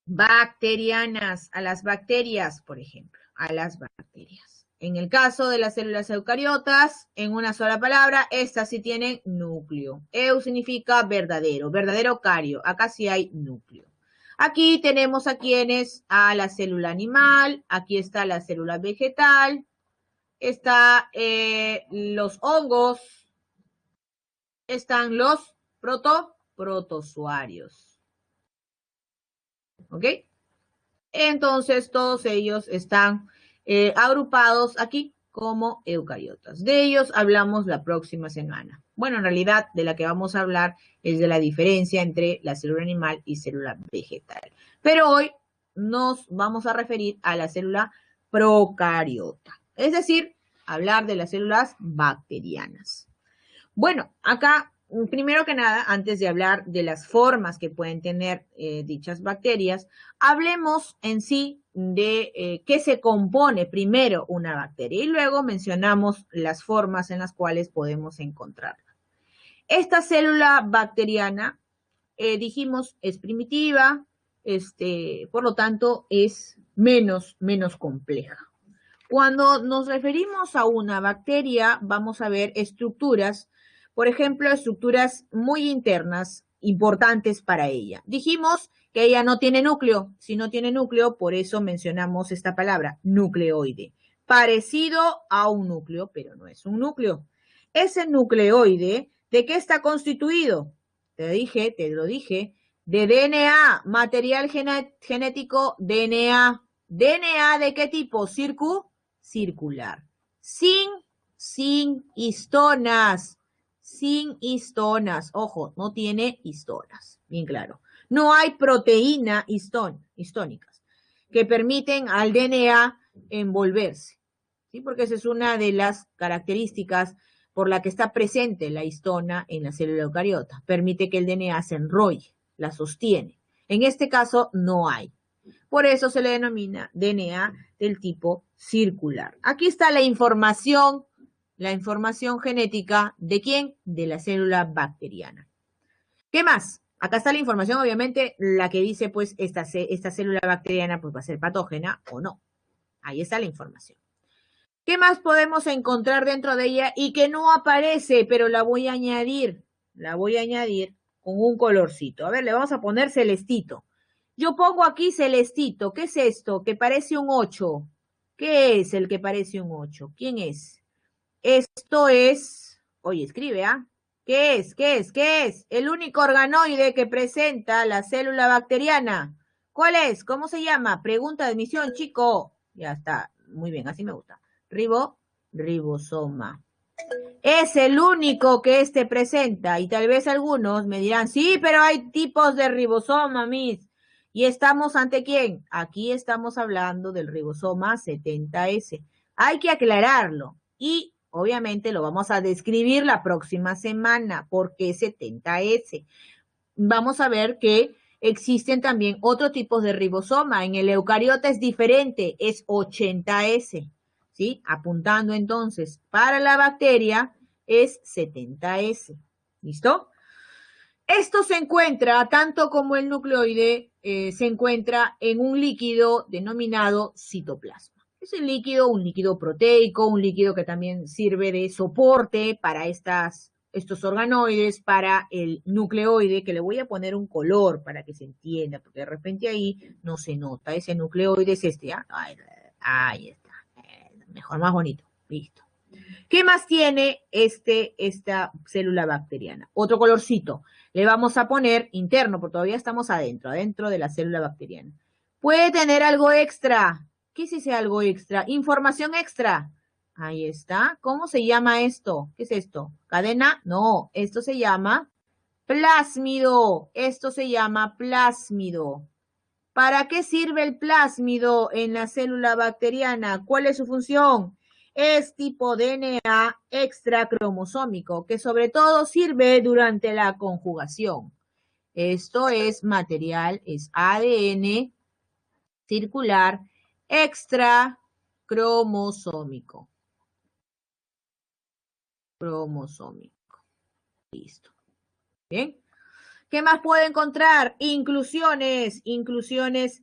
bacterianas, a las bacterias, por ejemplo, a las bacterias. En el caso de las células eucariotas, en una sola palabra, estas sí tienen núcleo. Eu significa verdadero, verdadero cario. Acá sí hay núcleo. Aquí tenemos a quienes, a la célula animal, aquí está la célula vegetal, está los hongos, están los protozoarios. ¿Ok? Entonces, todos ellos están agrupados aquí como eucariotas. De ellos hablamos la próxima semana. Bueno, en realidad, de la que vamos a hablar es de la diferencia entre la célula animal y célula vegetal. Pero hoy nos vamos a referir a la célula procariota. Es decir, hablar de las células bacterianas. Bueno, acá, primero que nada, antes de hablar de las formas que pueden tener dichas bacterias, hablemos en sí de qué se compone primero una bacteria y luego mencionamos las formas en las cuales podemos encontrarla. Esta célula bacteriana, dijimos, es primitiva, por lo tanto, es menos compleja. Cuando nos referimos a una bacteria, vamos a ver estructuras, por ejemplo, estructuras muy internas, importantes para ella. Dijimos que ella no tiene núcleo. Si no tiene núcleo, por eso mencionamos esta palabra, nucleoide. Parecido a un núcleo, pero no es un núcleo. Ese nucleoide, ¿de qué está constituido? Te lo dije, de DNA, material genético DNA. ¿DNA de qué tipo? Circular. Sin histonas. Sin histonas. Ojo, no tiene histonas. Bien claro. No hay proteína histónicas que permiten al DNA envolverse. ¿Sí? Porque esa es una de las características por la que está presente la histona en la célula eucariota. Permite que el DNA se enrolle, la sostiene. En este caso no hay. Por eso se le denomina DNA del tipo circular. Aquí está la información genética ¿de quién? De la célula bacteriana. ¿Qué más? Acá está la información, obviamente, la que dice, pues, esta célula bacteriana pues, va a ser patógena o no. Ahí está la información. ¿Qué más podemos encontrar dentro de ella y que no aparece, pero la voy a añadir? La voy a añadir con un colorcito. A ver, le vamos a poner celestito. Yo pongo aquí celestito. ¿Qué es esto? Que parece un 8. ¿Qué es el que parece un 8? ¿Quién es? Esto es... Oye, escribe, ¿ah? ¿Qué es? ¿Qué es? ¿Qué es? El único organoide que presenta la célula bacteriana. ¿Cuál es? ¿Cómo se llama? Pregunta de admisión, chico. Ya está. Muy bien, así me gusta. Ribosoma. Es el único que presenta. Y tal vez algunos me dirán, sí, pero hay tipos de ribosoma, Miss. ¿Y estamos ante quién? Aquí estamos hablando del ribosoma 70S. Hay que aclararlo. Y obviamente lo vamos a describir la próxima semana. ¿Por qué 70S? Vamos a ver que existen también otros tipos de ribosoma. En el eucariota es diferente, es 80S. ¿Sí? Apuntando entonces, para la bacteria es 70S. ¿Listo? Esto se encuentra, tanto como el nucleoide, se encuentra en un líquido denominado citoplasma. Es un líquido proteico, un líquido que también sirve de soporte para estos organoides, para el nucleoide, que le voy a poner un color para que se entienda, porque de repente ahí no se nota. Ese nucleoide es este, ¿ah? Ahí está. Mejor, más bonito. Listo. ¿Qué más tiene esta célula bacteriana? Otro colorcito. Le vamos a poner interno, porque todavía estamos adentro de la célula bacteriana. Puede tener algo extra. ¿Qué es ese algo extra? Información extra. Ahí está. ¿Cómo se llama esto? ¿Qué es esto? ¿Cadena? No, esto se llama plásmido. Esto se llama plásmido. ¿Para qué sirve el plásmido en la célula bacteriana? ¿Cuál es su función? Es tipo DNA extracromosómico, que sobre todo sirve durante la conjugación. Esto es material, es ADN circular extracromosómico. Cromosómico. Listo. Bien. ¿Qué más puedo encontrar? Inclusiones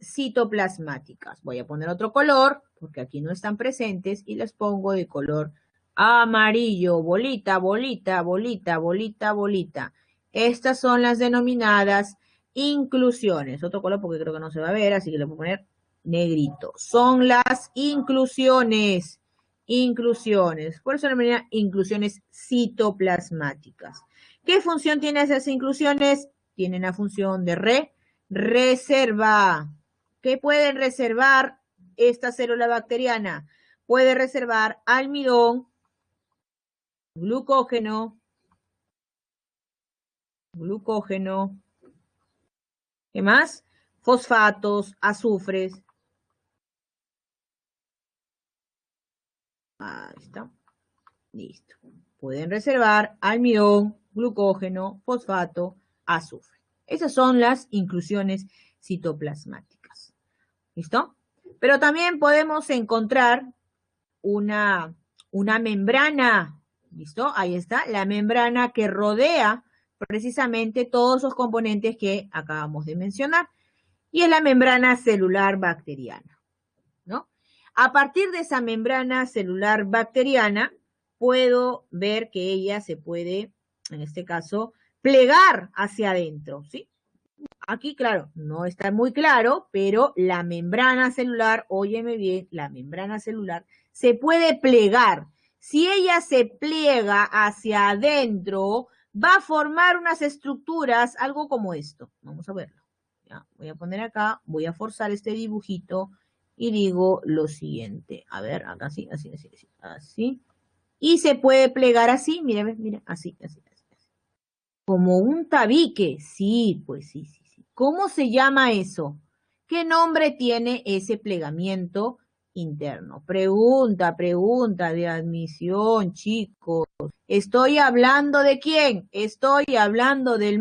citoplasmáticas. Voy a poner otro color, porque aquí no están presentes, y les pongo de color amarillo. Bolita, bolita, bolita, bolita, bolita. Estas son las denominadas inclusiones. Otro color porque creo que no se va a ver, así que le voy a poner negrito. Son las inclusiones. Inclusiones. Por eso se denominan inclusiones citoplasmáticas. ¿Qué función tienen esas inclusiones? Tienen la función de reserva. ¿Qué pueden reservar esta célula bacteriana? Puede reservar almidón, glucógeno, ¿qué más? Fosfatos, azufres. Ahí está. Listo. Pueden reservar almidón, glucógeno, fosfato, azufre. Esas son las inclusiones citoplasmáticas. ¿Listo? Pero también podemos encontrar una membrana. ¿Listo? Ahí está, la membrana que rodea precisamente todos esos componentes que acabamos de mencionar. Y es la membrana celular bacteriana, ¿no? A partir de esa membrana celular bacteriana, puedo ver que ella se puede, en este caso, plegar hacia adentro, ¿sí? Aquí, claro, no está muy claro, pero la membrana celular, óyeme bien, la membrana celular se puede plegar. Si ella se pliega hacia adentro, va a formar unas estructuras, algo como esto. Vamos a verlo. Ya, voy a poner acá, voy a forzar este dibujito y digo lo siguiente. A ver, acá sí, así, así, así, así. Y se puede plegar así, mira, mira, así, así, así. Como un tabique, sí, pues sí, sí, sí. ¿Cómo se llama eso? ¿Qué nombre tiene ese plegamiento interno? Pregunta de admisión, chicos. ¿Estoy hablando de quién? Estoy hablando del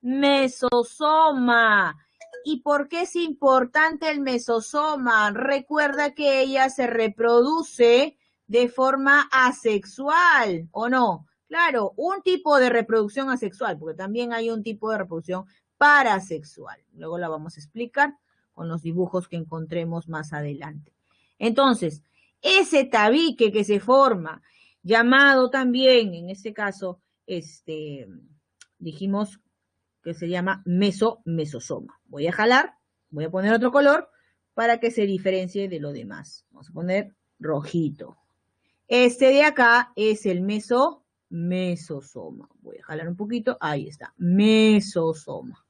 mesosoma. ¿Y por qué es importante el mesosoma? Recuerda que ella se reproduce de forma asexual, ¿o no? Claro, un tipo de reproducción asexual, porque también hay un tipo de reproducción parasexual. Luego la vamos a explicar con los dibujos que encontremos más adelante. Entonces, ese tabique que se forma, llamado también, en este caso, dijimos que se llama mesosoma. Voy a jalar, voy a poner otro color para que se diferencie de lo demás. Vamos a poner rojito. Este de acá es el mesosoma. Voy a jalar un poquito. Ahí está. Mesosoma.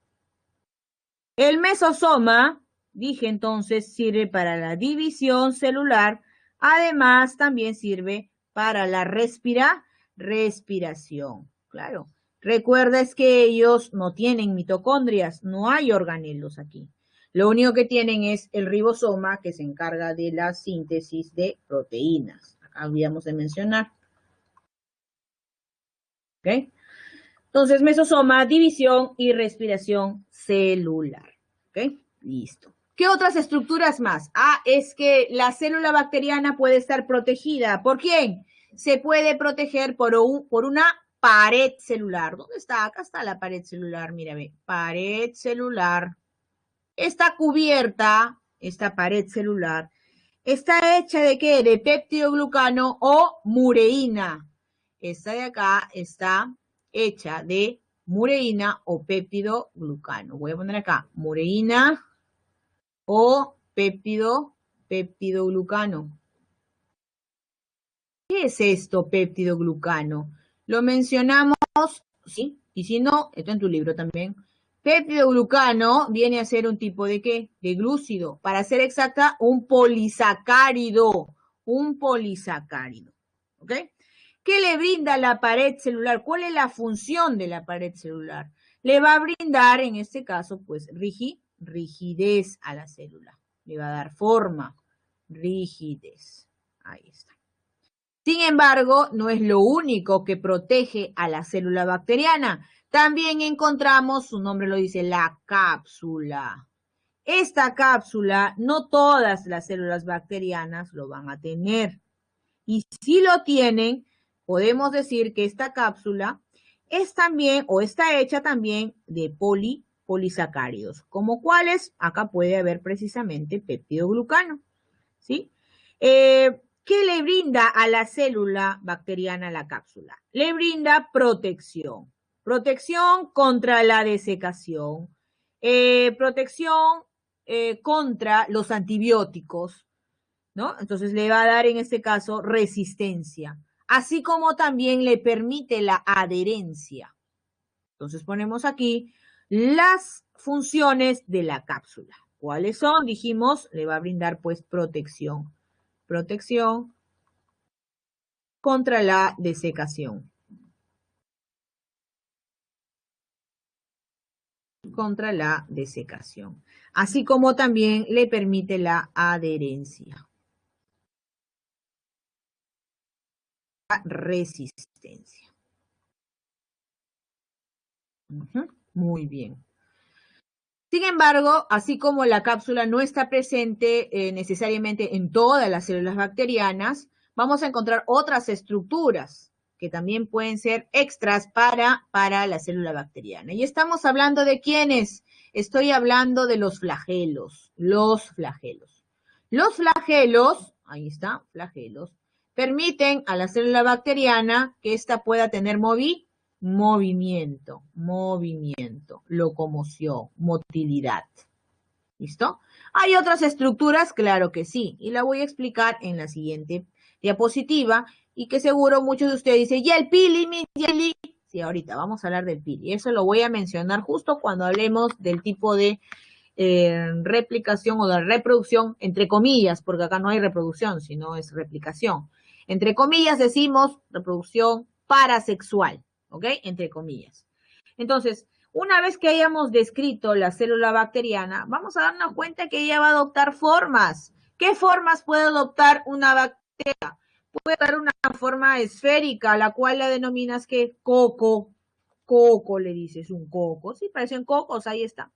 El mesosoma, dije entonces, sirve para la división celular. Además, también sirve para la respiración. Claro. Recuerda es que ellos no tienen mitocondrias. No hay organelos aquí. Lo único que tienen es el ribosoma, que se encarga de la síntesis de proteínas. Acá olvidamos de mencionar. ¿Ok? Entonces, mesosoma, división y respiración celular. ¿Ok? Listo. ¿Qué otras estructuras más? Ah, es que la célula bacteriana puede estar protegida. ¿Por quién? Se puede proteger por una pared celular. ¿Dónde está? Acá está la pared celular, mírame. Pared celular. Está cubierta, esta pared celular, está hecha de ¿qué? De peptidoglucano o mureína. Esta de acá está hecha de mureína o peptidoglucano. Voy a poner acá mureína o peptidoglucano. ¿Qué es esto, peptidoglucano? Lo mencionamos, ¿sí? Y si no, esto en tu libro también. Peptidoglucano viene a ser un tipo de ¿qué? De glúcido. Para ser exacta, un polisacárido. Un polisacárido. ¿Ok? ¿Qué le brinda la pared celular? ¿Cuál es la función de la pared celular? Le va a brindar, en este caso, pues, rigidez a la célula. Le va a dar forma, rigidez. Ahí está. Sin embargo, no es lo único que protege a la célula bacteriana. También encontramos, su nombre lo dice, la cápsula. Esta cápsula, no todas las células bacterianas lo van a tener. Y si lo tienen, podemos decir que esta cápsula es también, o está hecha también de polisacáridos. ¿Como cuáles? Acá puede haber precisamente peptidoglucano, ¿sí? ¿Qué le brinda a la célula bacteriana la cápsula? Le brinda protección. Protección contra la desecación. Protección contra los antibióticos, ¿no? Entonces le va a dar en este caso resistencia, así como también le permite la adherencia. Entonces ponemos aquí las funciones de la cápsula. ¿Cuáles son? Dijimos, le va a brindar pues protección. Protección contra la desecación. Contra la desecación. Así como también le permite la adherencia. La resistencia. Muy bien. Sin embargo, así como la cápsula no está presente necesariamente en todas las células bacterianas, vamos a encontrar otras estructuras que también pueden ser extras para la célula bacteriana. Y estamos hablando de quiénes. Estoy hablando de los flagelos. Los flagelos. Los flagelos, ahí está, flagelos, permiten a la célula bacteriana que ésta pueda tener movimiento, locomoción, motilidad. ¿Listo? ¿Hay otras estructuras? Claro que sí, y la voy a explicar en la siguiente diapositiva, y que seguro muchos de ustedes dicen, ¿y el pili, mi pili? Sí, ahorita vamos a hablar del pili, eso lo voy a mencionar justo cuando hablemos del tipo de replicación o de reproducción, entre comillas, porque acá no hay reproducción, sino es replicación. Entre comillas decimos reproducción parasexual. ¿Ok? Entre comillas. Entonces, una vez que hayamos descrito la célula bacteriana, vamos a darnos cuenta que ella va a adoptar formas. ¿Qué formas puede adoptar una bacteria? Puede dar una forma esférica, la cual la denominas que coco. Coco le dices, un coco. Sí, parecen cocos, ahí está.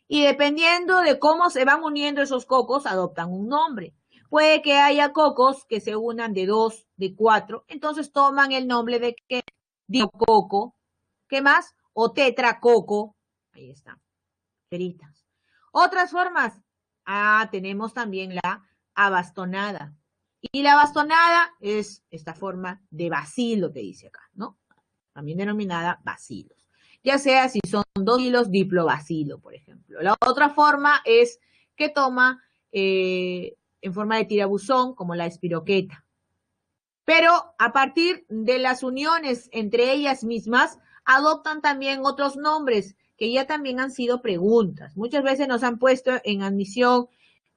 Y dependiendo de cómo se van uniendo esos cocos, adoptan un nombre. Puede que haya cocos que se unan de 2, de 4, entonces toman el nombre de ¿qué? Diococo. ¿Qué más? O tetracoco. Ahí está. Peritas. Otras formas. Tenemos también la abastonada. Y la bastonada es esta forma de bacilo que dice acá, ¿no? También denominada bacilos. Ya sea si son 2 hilos, diplobacilo, por ejemplo. La otra forma es que toma en forma de tirabuzón, como la espiroqueta. Pero a partir de las uniones entre ellas mismas, adoptan también otros nombres que ya también han sido preguntas. Muchas veces nos han puesto en admisión,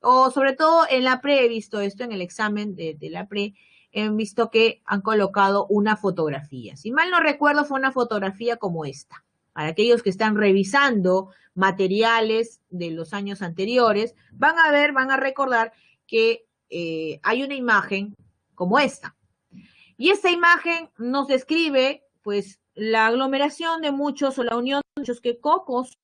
o sobre todo en la pre, he visto esto en el examen de la pre, he visto que han colocado una fotografía. Si mal no recuerdo, fue una fotografía como esta. Para aquellos que están revisando materiales de los años anteriores, van a ver, van a recordar que hay una imagen como esta. Y esta imagen nos describe, pues, la aglomeración de muchos o la unión de muchos que cocos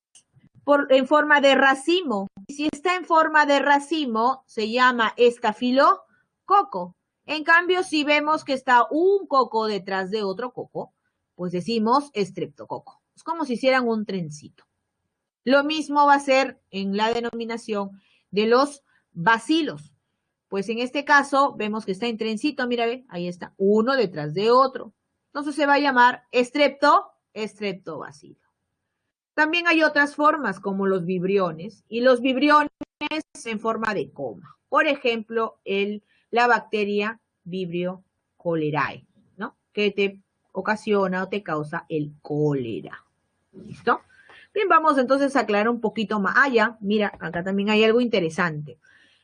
en forma de racimo. Y si está en forma de racimo, se llama estafilococo. En cambio, si vemos que está un coco detrás de otro coco, pues decimos estreptococo. Es como si hicieran un trencito. Lo mismo va a ser en la denominación de los bacilos. Pues en este caso vemos que está en trencito, mira, ve, ahí está, uno detrás de otro. Entonces se va a llamar estreptobacilo. También hay otras formas como los vibriones, y los vibriones en forma de coma. Por ejemplo, la bacteria Vibrio cholerae, ¿no? Que te ocasiona o te causa el cólera. ¿Listo? Bien, vamos entonces a aclarar un poquito más. Ah, ya, mira, acá también hay algo interesante.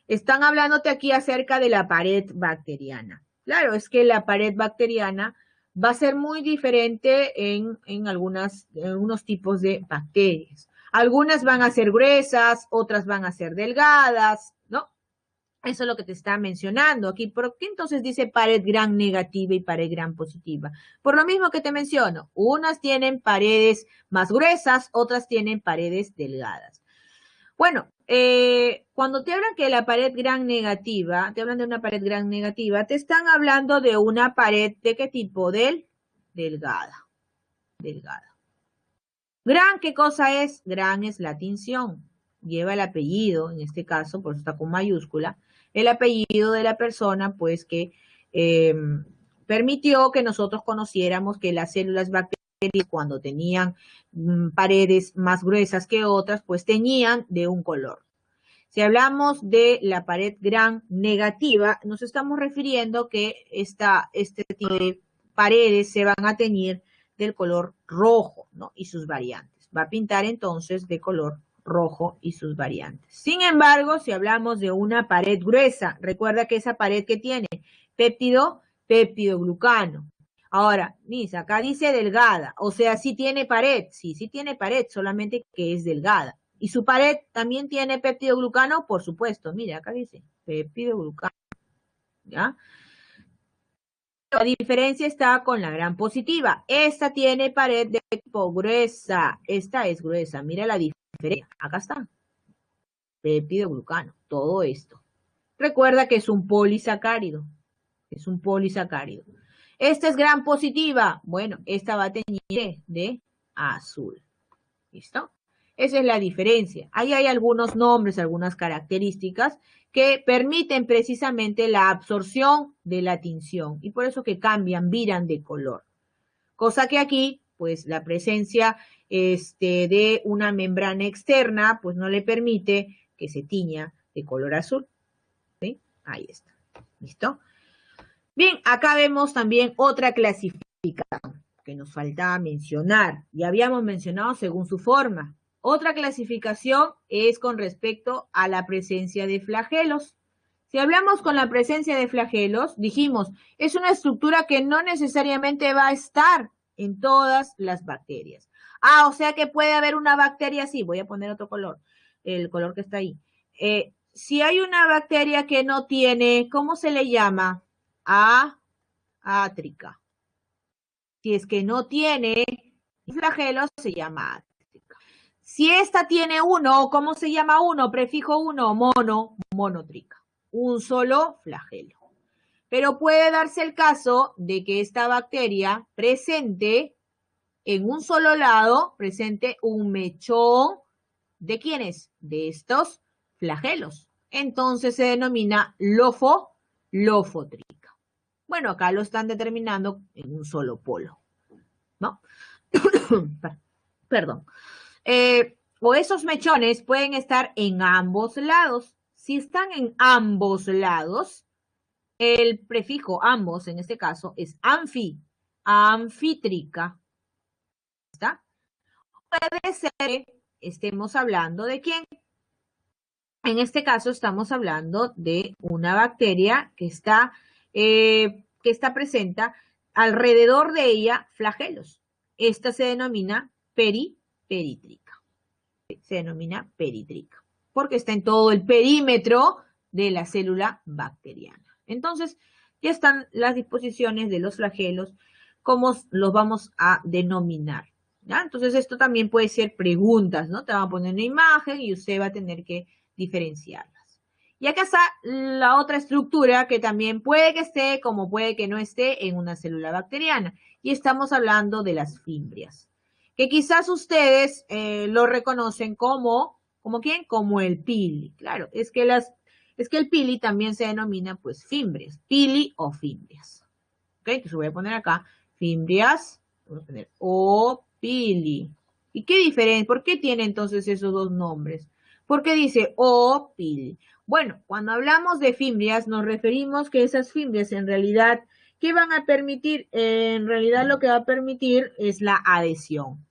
Están hablándote aquí acerca de la pared bacteriana. Claro, es que la pared bacteriana va a ser muy diferente en algunos tipos de bacterias. Algunas van a ser gruesas, otras van a ser delgadas, ¿no? Eso es lo que te está mencionando aquí. ¿Por qué entonces dice pared gran negativa y pared gran positiva? Por lo mismo que te menciono, unas tienen paredes más gruesas, otras tienen paredes delgadas. Bueno, cuando te hablan que la pared gran negativa, te hablan de una pared gran negativa, te están hablando de una pared de qué tipo, delgada, delgada. Gran, ¿qué cosa es? Gran es la tinción. Lleva el apellido, en este caso, por eso está con mayúscula, el apellido de la persona, pues, que permitió que nosotros conociéramos que las células bacterianas, cuando tenían paredes más gruesas que otras, pues teñían de un color. Si hablamos de la pared gran negativa, nos estamos refiriendo que este tipo de paredes se van a teñir del color rojo, ¿no? Y sus variantes. Va a pintar entonces de color rojo y sus variantes. Sin embargo, si hablamos de una pared gruesa, recuerda que esa pared que tiene péptidoglucano. Ahora, Nisa, acá dice delgada, o sea, sí tiene pared, sí tiene pared, solamente que es delgada. ¿Y su pared también tiene péptidoglucano? Por supuesto, mire, acá dice péptidoglucano, ¿ya? La diferencia está con la gran positiva. Esta tiene pared de tipo gruesa, esta es gruesa, mira la diferencia, acá está, péptidoglucano, todo esto. Recuerda que es un polisacárido, es un polisacárido. Esta es gran positiva, bueno, esta va a teñir de azul, ¿listo? Esa es la diferencia. Ahí hay algunos nombres, algunas características que permiten precisamente la absorción de la tinción y por eso que cambian, viran de color. Cosa que aquí, pues la presencia de una membrana externa, pues no le permite que se tiña de color azul. ¿Sí? Ahí está. ¿Listo? Bien, acá vemos también otra clasificación que nos faltaba mencionar. Ya habíamos mencionado según su forma. Otra clasificación es con respecto a la presencia de flagelos. Si hablamos con la presencia de flagelos, dijimos, es una estructura que no necesariamente va a estar en todas las bacterias. Ah, o sea que puede haber una bacteria así, voy a poner otro color, el color que está ahí. Si hay una bacteria que no tiene, ¿cómo se le llama? Átrica. Si es que no tiene flagelos, se llama átrica. Si esta tiene uno, ¿cómo se llama uno? Prefijo uno, monotrica. Un solo flagelo. Pero puede darse el caso de que esta bacteria presente en un solo lado, presente un mechón de ¿quiénes? De estos flagelos. Entonces se denomina lofotrica. Bueno, acá lo están determinando en un solo polo, ¿no? Perdón. O esos mechones pueden estar en ambos lados. Si están en ambos lados, el prefijo ambos, en este caso, es anfítrica. ¿Está? Puede ser que estemos hablando de quién. En este caso estamos hablando de una bacteria que está presenta alrededor de ella flagelos. Esta se denomina peritríca. Se denomina peritríca porque está en todo el perímetro de la célula bacteriana. Entonces, ya están las disposiciones de los flagelos, cómo los vamos a denominar. ¿Ya? Entonces, esto también puede ser preguntas, ¿no? Te van a poner una imagen y usted va a tener que diferenciarlas. Y acá está la otra estructura que también puede que esté, como puede que no esté en una célula bacteriana. Y estamos hablando de las fimbrias, que quizás ustedes lo reconocen como ¿quién? Como el pili. Claro, es que el pili también se denomina pues fimbrias, pili o fimbrias. ¿Ok? Entonces voy a poner acá fimbrias, voy a poner o pili. ¿Y qué diferencia? ¿Por qué tiene entonces esos dos nombres? ¿Por qué dice o pili? Bueno, cuando hablamos de fimbrias nos referimos que esas fimbrias en realidad, ¿qué van a permitir? En realidad lo que va a permitir es la adhesión.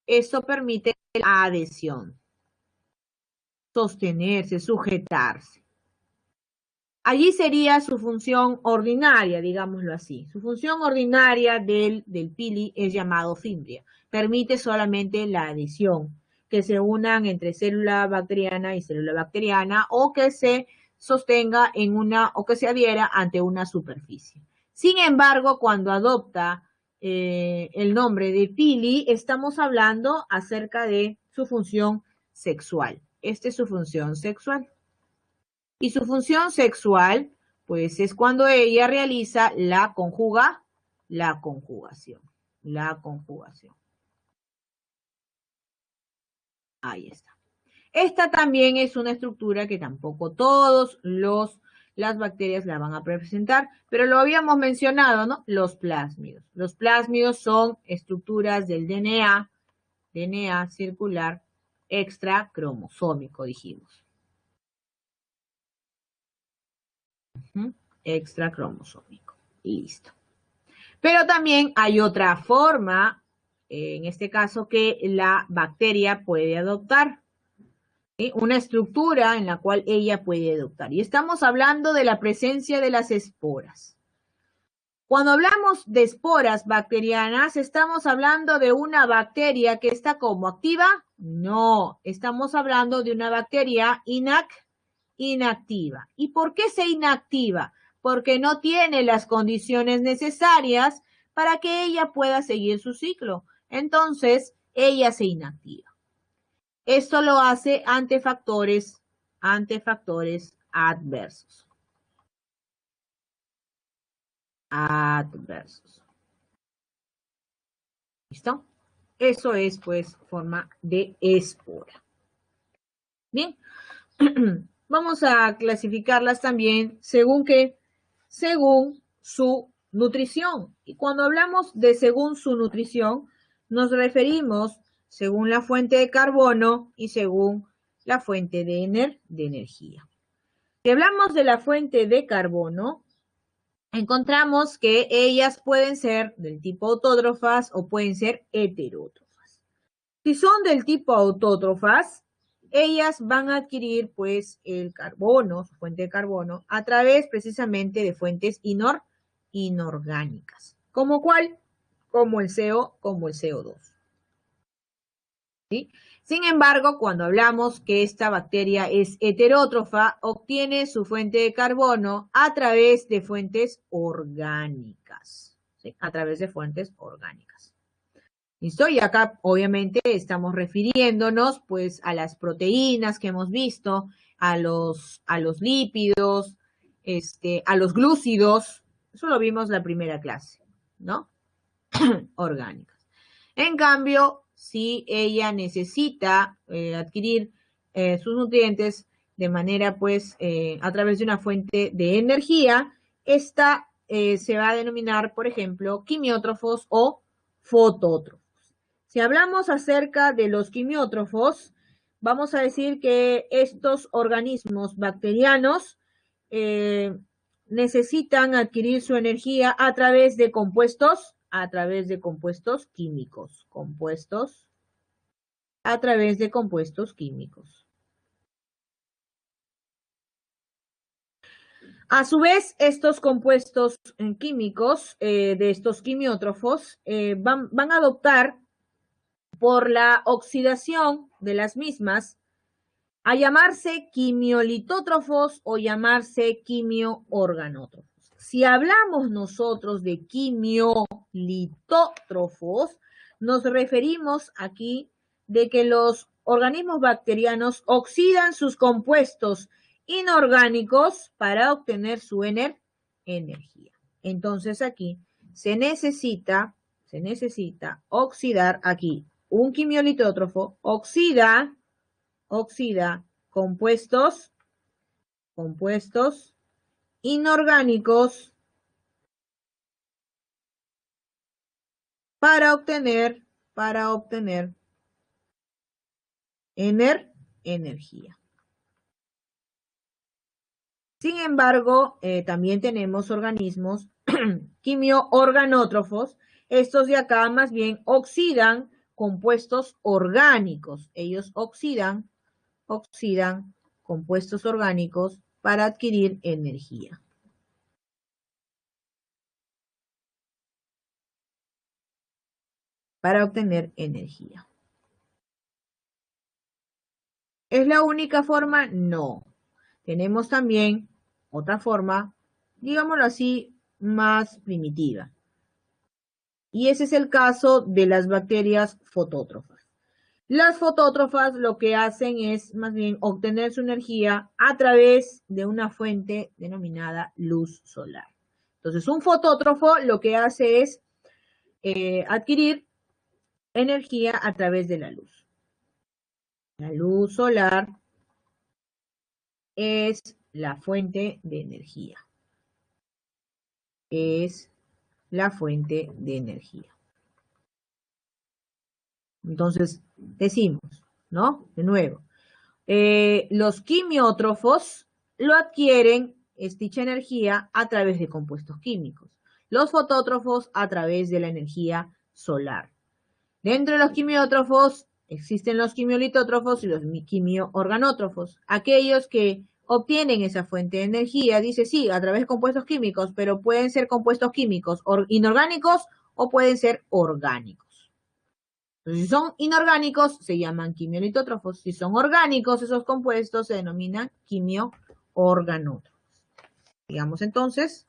Esto permite la adhesión, sostenerse, sujetarse. Allí sería su función ordinaria, digámoslo así. Su función ordinaria del pili es llamado fimbria. Permite solamente la adhesión, que se unan entre célula bacteriana y célula bacteriana o que se sostenga en una o que se adhiera ante una superficie. Sin embargo, cuando adopta el nombre de pili, estamos hablando acerca de su función sexual. Esta es su función sexual. Y su función sexual, pues es cuando ella realiza la conjugación. Ahí está. Esta también es una estructura que tampoco las bacterias la van a presentar, pero lo habíamos mencionado, ¿no? Los plásmidos. Los plásmidos son estructuras del DNA circular extracromosómico, dijimos. Extracromosómico. Listo. Pero también hay otra forma, en este caso, que la bacteria puede adoptar. ¿Sí? Una estructura en la cual ella puede adoptar. Y estamos hablando de la presencia de las esporas. Cuando hablamos de esporas bacterianas, ¿estamos hablando de una bacteria que está como activa? No, estamos hablando de una bacteria inactiva. ¿Y por qué se inactiva? Porque no tiene las condiciones necesarias para que ella pueda seguir su ciclo. Entonces, ella se inactiva. Esto lo hace ante factores adversos. ¿Listo? Eso es, pues, forma de espora. Bien. Vamos a clasificarlas también según su nutrición. Y cuando hablamos de según su nutrición, nos referimos según la fuente de carbono y según la fuente de energía. Si hablamos de la fuente de carbono, encontramos que ellas pueden ser del tipo autótrofas o pueden ser heterótrofas. Si son del tipo autótrofas, ellas van a adquirir pues el carbono, su fuente de carbono, a través precisamente de fuentes inorgánicas. ¿Como cuál? Como el CO2. ¿Sí? Sin embargo, cuando hablamos que esta bacteria es heterótrofa, obtiene su fuente de carbono a través de fuentes orgánicas. ¿Sí? A través de fuentes orgánicas. ¿Listo? Y acá obviamente estamos refiriéndonos pues a las proteínas que hemos visto, a los lípidos, a los glúcidos. Eso lo vimos la primera clase, ¿no? Orgánicas. En cambio, si ella necesita adquirir sus nutrientes de manera pues a través de una fuente de energía, esta se va a denominar, por ejemplo, quimiótrofos o fotótrofos. Si hablamos acerca de los quimiótrofos, vamos a decir que estos organismos bacterianos necesitan adquirir su energía a través de compuestos químicos. A través de compuestos químicos. A su vez, estos compuestos químicos de estos quimiótrofos van a adoptar por la oxidación de las mismas a llamarse quimiolitótrofos o llamarse quimioorganótrofos. Si hablamos nosotros de quimiolitótrofos, nos referimos aquí de que los organismos bacterianos oxidan sus compuestos inorgánicos para obtener su energía. Entonces aquí se necesita oxidar aquí. Un quimiolitótrofo oxida compuestos inorgánicos para obtener energía. Sin embargo, también tenemos organismos quimioorganótrofos. Estos de acá más bien oxidan compuestos orgánicos. Ellos oxidan compuestos orgánicos para adquirir energía. Para obtener energía. ¿Es la única forma? No. Tenemos también otra forma, digámoslo así, más primitiva. Y ese es el caso de las bacterias fotótrofas. Las fotótrofas lo que hacen es más bien obtener su energía a través de una fuente denominada luz solar. Entonces, un fotótrofo lo que hace es adquirir energía a través de la luz. La luz solar es la fuente de energía. Es la fuente de energía. Entonces, decimos, ¿no? De nuevo, los quimiótrofos lo adquieren dicha energía a través de compuestos químicos. Los fotótrofos a través de la energía solar. Dentro de los quimiótrofos existen los quimiolitótrofos y los quimiorganótrofos. Aquellos que obtienen esa fuente de energía, dice sí, a través de compuestos químicos, pero pueden ser compuestos químicos inorgánicos o pueden ser orgánicos. Entonces, si son inorgánicos, se llaman quimiolitótrofos. Si son orgánicos, esos compuestos se denominan quimiorganótrofos. Digamos entonces,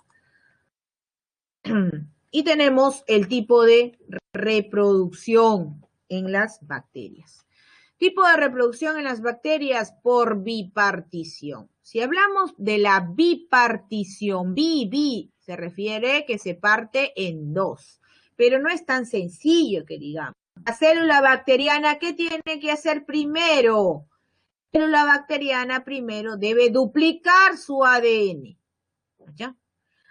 y tenemos el tipo de reproducción en las bacterias. Tipo de reproducción en las bacterias por bipartición. Si hablamos de la bipartición, se refiere que se parte en dos, pero no es tan sencillo que digamos. La célula bacteriana, ¿qué tiene que hacer primero? La célula bacteriana primero debe duplicar su ADN. ¿Ya?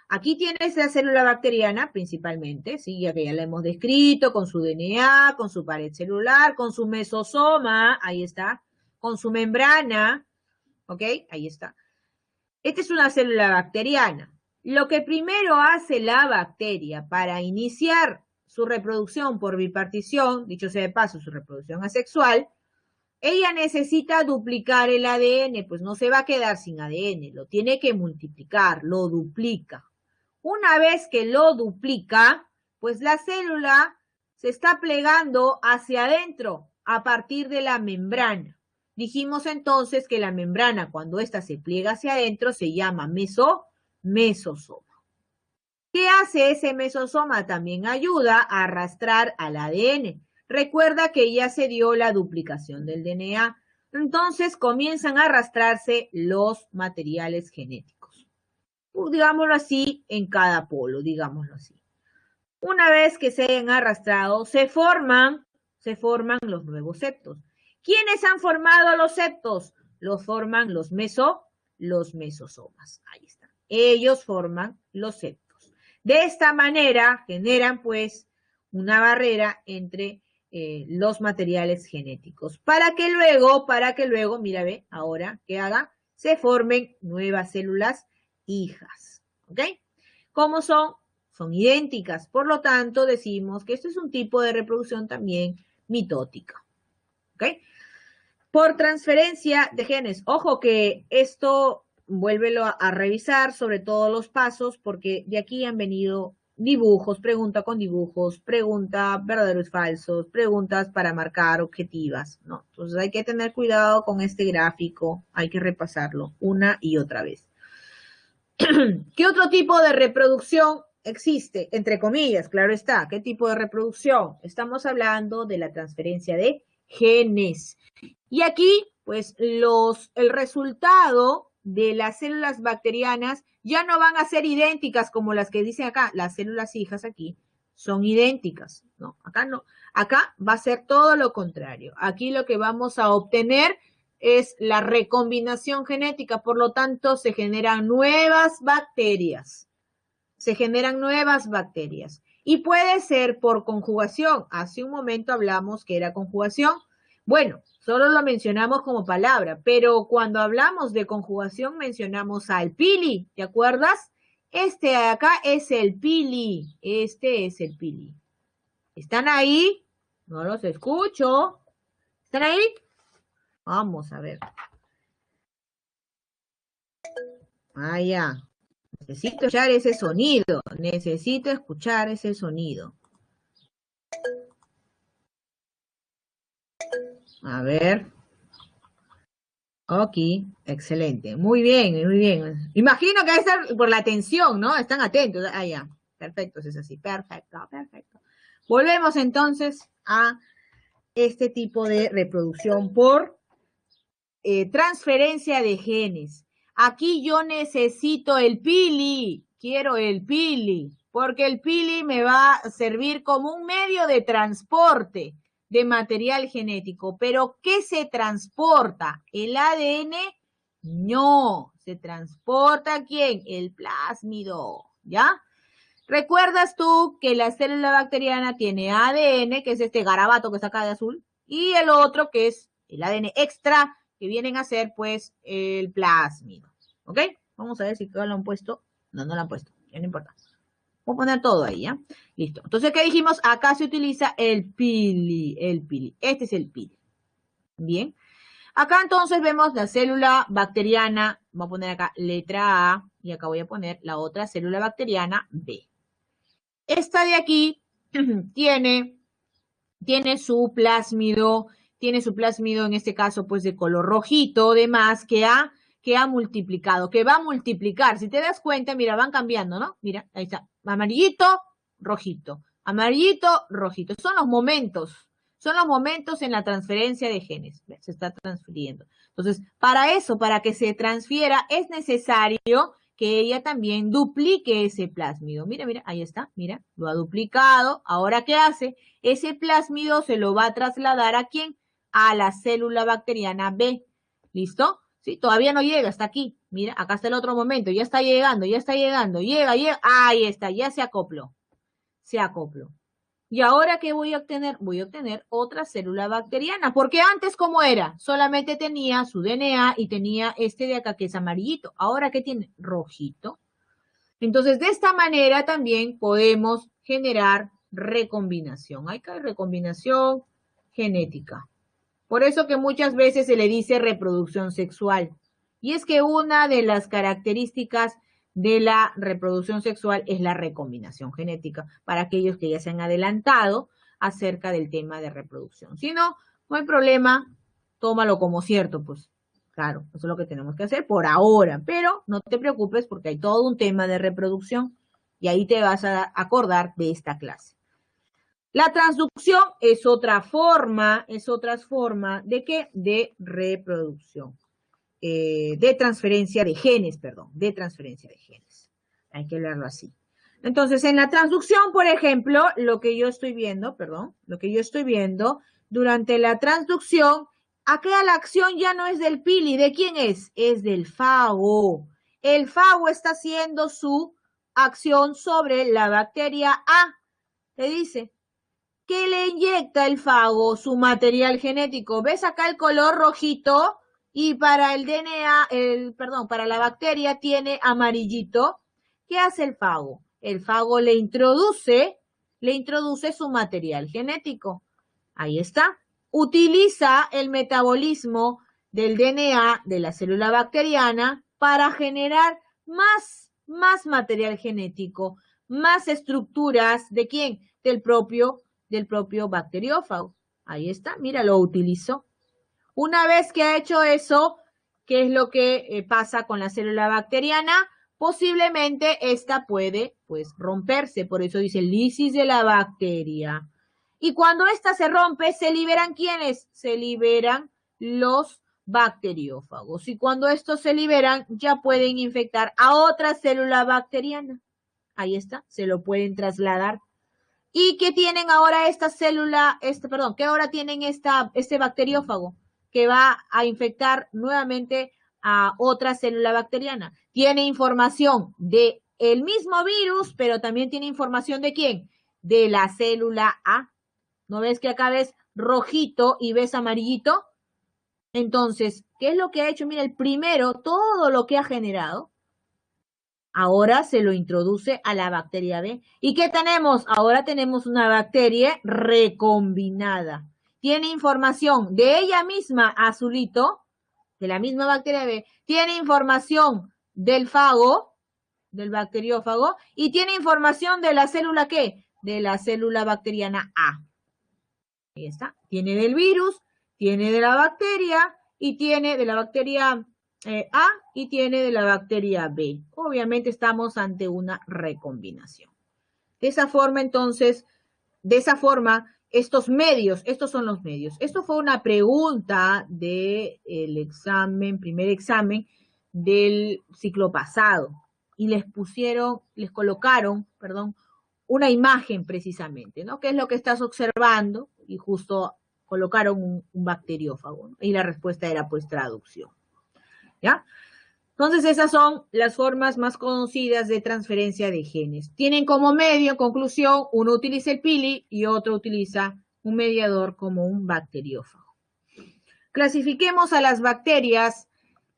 Aquí tienes la célula bacteriana principalmente, ¿sí? Ya que ya la hemos descrito, con su DNA, con su pared celular, con su mesosoma, ahí está, con su membrana, ¿ok? Ahí está. Esta es una célula bacteriana. Lo que primero hace la bacteria para iniciar su reproducción por bipartición, dicho sea de paso, su reproducción asexual, ella necesita duplicar el ADN, pues no se va a quedar sin ADN, lo tiene que multiplicar, lo duplica. Una vez que lo duplica, pues la célula se está plegando hacia adentro a partir de la membrana. Dijimos entonces que la membrana, cuando ésta se pliega hacia adentro, se llama mesosoma. ¿Qué hace ese mesosoma? También ayuda a arrastrar al ADN. Recuerda que ya se dio la duplicación del DNA. Entonces comienzan a arrastrarse los materiales genéticos. Digámoslo así, en cada polo, digámoslo así. Una vez que se hayan arrastrado, se forman los nuevos septos. ¿Quiénes han formado los septos? Los forman los mesosomas. Ahí está. Ellos forman los septos. De esta manera generan pues una barrera entre los materiales genéticos para que luego, mira, ve, ahora que haga, se formen nuevas células hijas. ¿Ok? ¿Cómo son? Son idénticas. Por lo tanto, decimos que esto es un tipo de reproducción también mitótica. ¿Ok? Por transferencia de genes. Ojo que esto vuélvelo a revisar sobre todos los pasos porque de aquí han venido dibujos, pregunta con dibujos, pregunta verdaderos y falsos, preguntas para marcar objetivas, ¿no? Entonces hay que tener cuidado con este gráfico, hay que repasarlo una y otra vez. ¿Qué otro tipo de reproducción existe? Entre comillas, claro está. ¿Qué tipo de reproducción? Estamos hablando de la transferencia de genes. Y aquí, pues, el resultado de las células bacterianas ya no van a ser idénticas como las que dicen acá. Las células hijas aquí son idénticas, ¿no? Acá no. Acá va a ser todo lo contrario. Aquí lo que vamos a obtener es la recombinación genética, por lo tanto se generan nuevas bacterias. Se generan nuevas bacterias. Y puede ser por conjugación. Hace un momento hablamos que era conjugación. Bueno, solo lo mencionamos como palabra, pero cuando hablamos de conjugación mencionamos al pili, ¿te acuerdas? Este de acá es el pili. Este es el pili. ¿Están ahí? No los escucho. ¿Están ahí? Vamos a ver. Ah, ya. Necesito escuchar ese sonido. Necesito escuchar ese sonido. A ver. Ok, excelente. Muy bien, muy bien. Imagino que debe ser por la atención, ¿no? Están atentos. Ah, ya. Perfecto, es así. Perfecto, perfecto. Volvemos entonces a este tipo de reproducción por transferencia de genes. Aquí yo necesito el pili, quiero el pili, porque el pili me va a servir como un medio de transporte de material genético. Pero ¿qué se transporta? ¿El ADN? No, se transporta ¿quién? El plásmido, ¿ya? ¿Recuerdas tú que la célula bacteriana tiene ADN, que es este garabato que está acá de azul, y el otro que es el ADN extra, que vienen a ser pues el plásmido? ¿Ok? Vamos a ver si acá lo han puesto. No, no lo han puesto, ya no importa. Voy a poner todo ahí, ¿ya? Listo. Entonces, ¿qué dijimos? Acá se utiliza el pili, el pili. Este es el pili. Bien. Acá entonces vemos la célula bacteriana, voy a poner acá letra A, y acá voy a poner la otra célula bacteriana B. Esta de aquí tiene su plásmido en este caso pues de color rojito, demás, que ha multiplicado, que va a multiplicar. Si te das cuenta, mira, van cambiando, ¿no? Mira, ahí está, amarillito, rojito, amarillito, rojito. Son los momentos en la transferencia de genes. Se está transfiriendo. Entonces, para eso, para que se transfiera, es necesario que ella también duplique ese plásmido. Mira, mira, ahí está, mira, lo ha duplicado. Ahora, ¿qué hace? Ese plásmido se lo va a trasladar ¿a quién? A la célula bacteriana B. ¿Listo? Sí, todavía no llega, está aquí. Mira, acá está el otro momento, ya está llegando, llega, ahí está, ya se acopló. Se acopló. ¿Y ahora qué voy a obtener? Voy a obtener otra célula bacteriana, porque antes, ¿cómo era? Solamente tenía su DNA y tenía este de acá que es amarillito. Ahora, ¿qué tiene? Rojito. Entonces, de esta manera también podemos generar recombinación. Hay que hay recombinación genética. Por eso que muchas veces se le dice reproducción sexual. Y es que una de las características de la reproducción sexual es la recombinación genética, para aquellos que ya se han adelantado acerca del tema de reproducción. Si no, no hay problema, tómalo como cierto, pues claro, eso es lo que tenemos que hacer por ahora, pero no te preocupes porque hay todo un tema de reproducción y ahí te vas a acordar de esta clase. La transducción es otra forma ¿de qué? De reproducción, de transferencia de genes, perdón, de transferencia de genes. Hay que leerlo así. Entonces, en la transducción, por ejemplo, lo que yo estoy viendo, durante la transducción, acá la acción ya no es del pili, ¿de quién es? Es del fago. El fago está haciendo su acción sobre la bacteria A. Le dice, ¿qué le inyecta el fago? Su material genético. ¿Ves acá el color rojito? Y para el DNA, para la bacteria tiene amarillito. ¿Qué hace el fago? El fago le introduce su material genético. Ahí está. Utiliza el metabolismo del DNA de la célula bacteriana para generar más material genético, más estructuras. ¿De quién? Del propio bacteriófago. Ahí está, mira, lo utilizó. Una vez que ha hecho eso, ¿qué es lo que pasa con la célula bacteriana? Posiblemente esta puede, pues, romperse. Por eso dice lisis de la bacteria. Y cuando esta se rompe, ¿se liberan quiénes? Se liberan los bacteriófagos. Y cuando estos se liberan, ya pueden infectar a otra célula bacteriana. Ahí está, se lo pueden trasladar. ¿Y qué tienen ahora esta célula, qué ahora tienen este bacteriófago que va a infectar nuevamente a otra célula bacteriana? Tiene información de el mismo virus, pero también tiene información ¿de quién? De la célula A. ¿No ves que acá ves rojito y ves amarillito? Entonces, ¿qué es lo que ha hecho? Mira, el primero, todo lo que ha generado Ahora se lo introduce a la bacteria B. ¿Y qué tenemos? Ahora tenemos una bacteria recombinada. Tiene información de ella misma, azulito, de la misma bacteria B. Tiene información del fago, del bacteriófago, y tiene información de la célula ¿qué? De la célula bacteriana A. Ahí está. Tiene del virus, tiene de la bacteria, y tiene de la bacteria A y tiene de la bacteria B. Obviamente estamos ante una recombinación. De esa forma, entonces, estos medios, estos son los medios. Esto fue una pregunta del examen, primer examen del ciclo pasado. Y les colocaron, perdón, una imagen precisamente, ¿no? ¿Qué es lo que estás observando? Y justo colocaron un bacteriófago, ¿no? Y la respuesta era pues traducción, ¿ya? Entonces esas son las formas más conocidas de transferencia de genes. Tienen como medio, en conclusión, uno utiliza el pili y otro utiliza un mediador como un bacteriófago. Clasifiquemos a las bacterias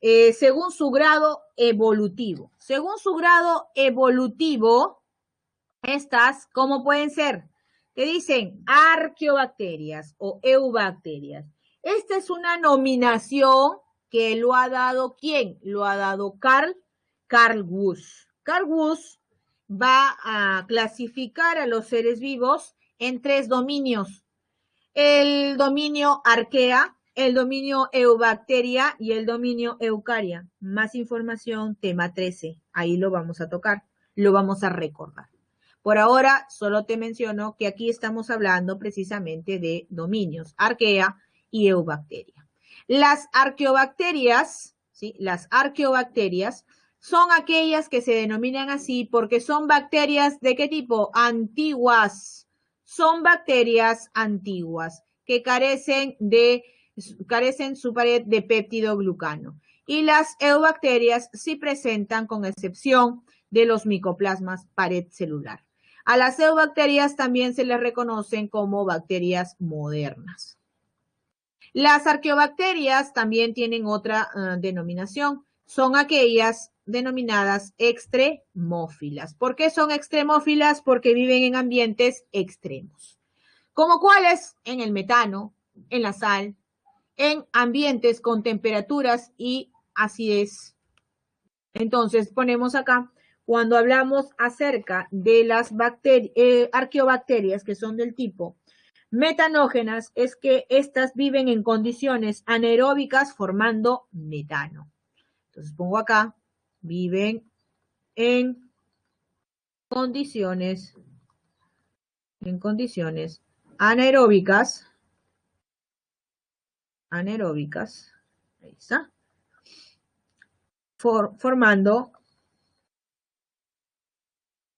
según su grado evolutivo. Según su grado evolutivo, estas, ¿cómo pueden ser? Te dicen arqueobacterias o eubacterias. Esta es una nominación que lo ha dado ¿quién? Lo ha dado Carl Woese. Carl Woese va a clasificar a los seres vivos en 3 dominios. El dominio arquea, el dominio eubacteria y el dominio eucaria. Más información, tema 13. Ahí lo vamos a tocar, lo vamos a recordar. Por ahora, solo te menciono que aquí estamos hablando precisamente de dominios, arquea y eubacteria. Las arqueobacterias, ¿sí? Las arqueobacterias son aquellas que se denominan así porque son bacterias ¿de qué tipo? Antiguas. Son bacterias antiguas que carecen su pared de péptido-glucano. Y las eubacterias sí presentan, con excepción de los micoplasmas, pared celular. A las eubacterias también se les reconocen como bacterias modernas. Las arqueobacterias también tienen otra denominación. Son aquellas denominadas extremófilas. ¿Por qué son extremófilas? Porque viven en ambientes extremos. ¿Como cuáles? En el metano, en la sal, en ambientes con temperaturas y acidez. Entonces ponemos acá, cuando hablamos acerca de las arqueobacterias que son del tipo metanógenas, es que estas viven en condiciones anaeróbicas formando metano. Entonces pongo acá, viven en condiciones anaeróbicas, ahí está, formando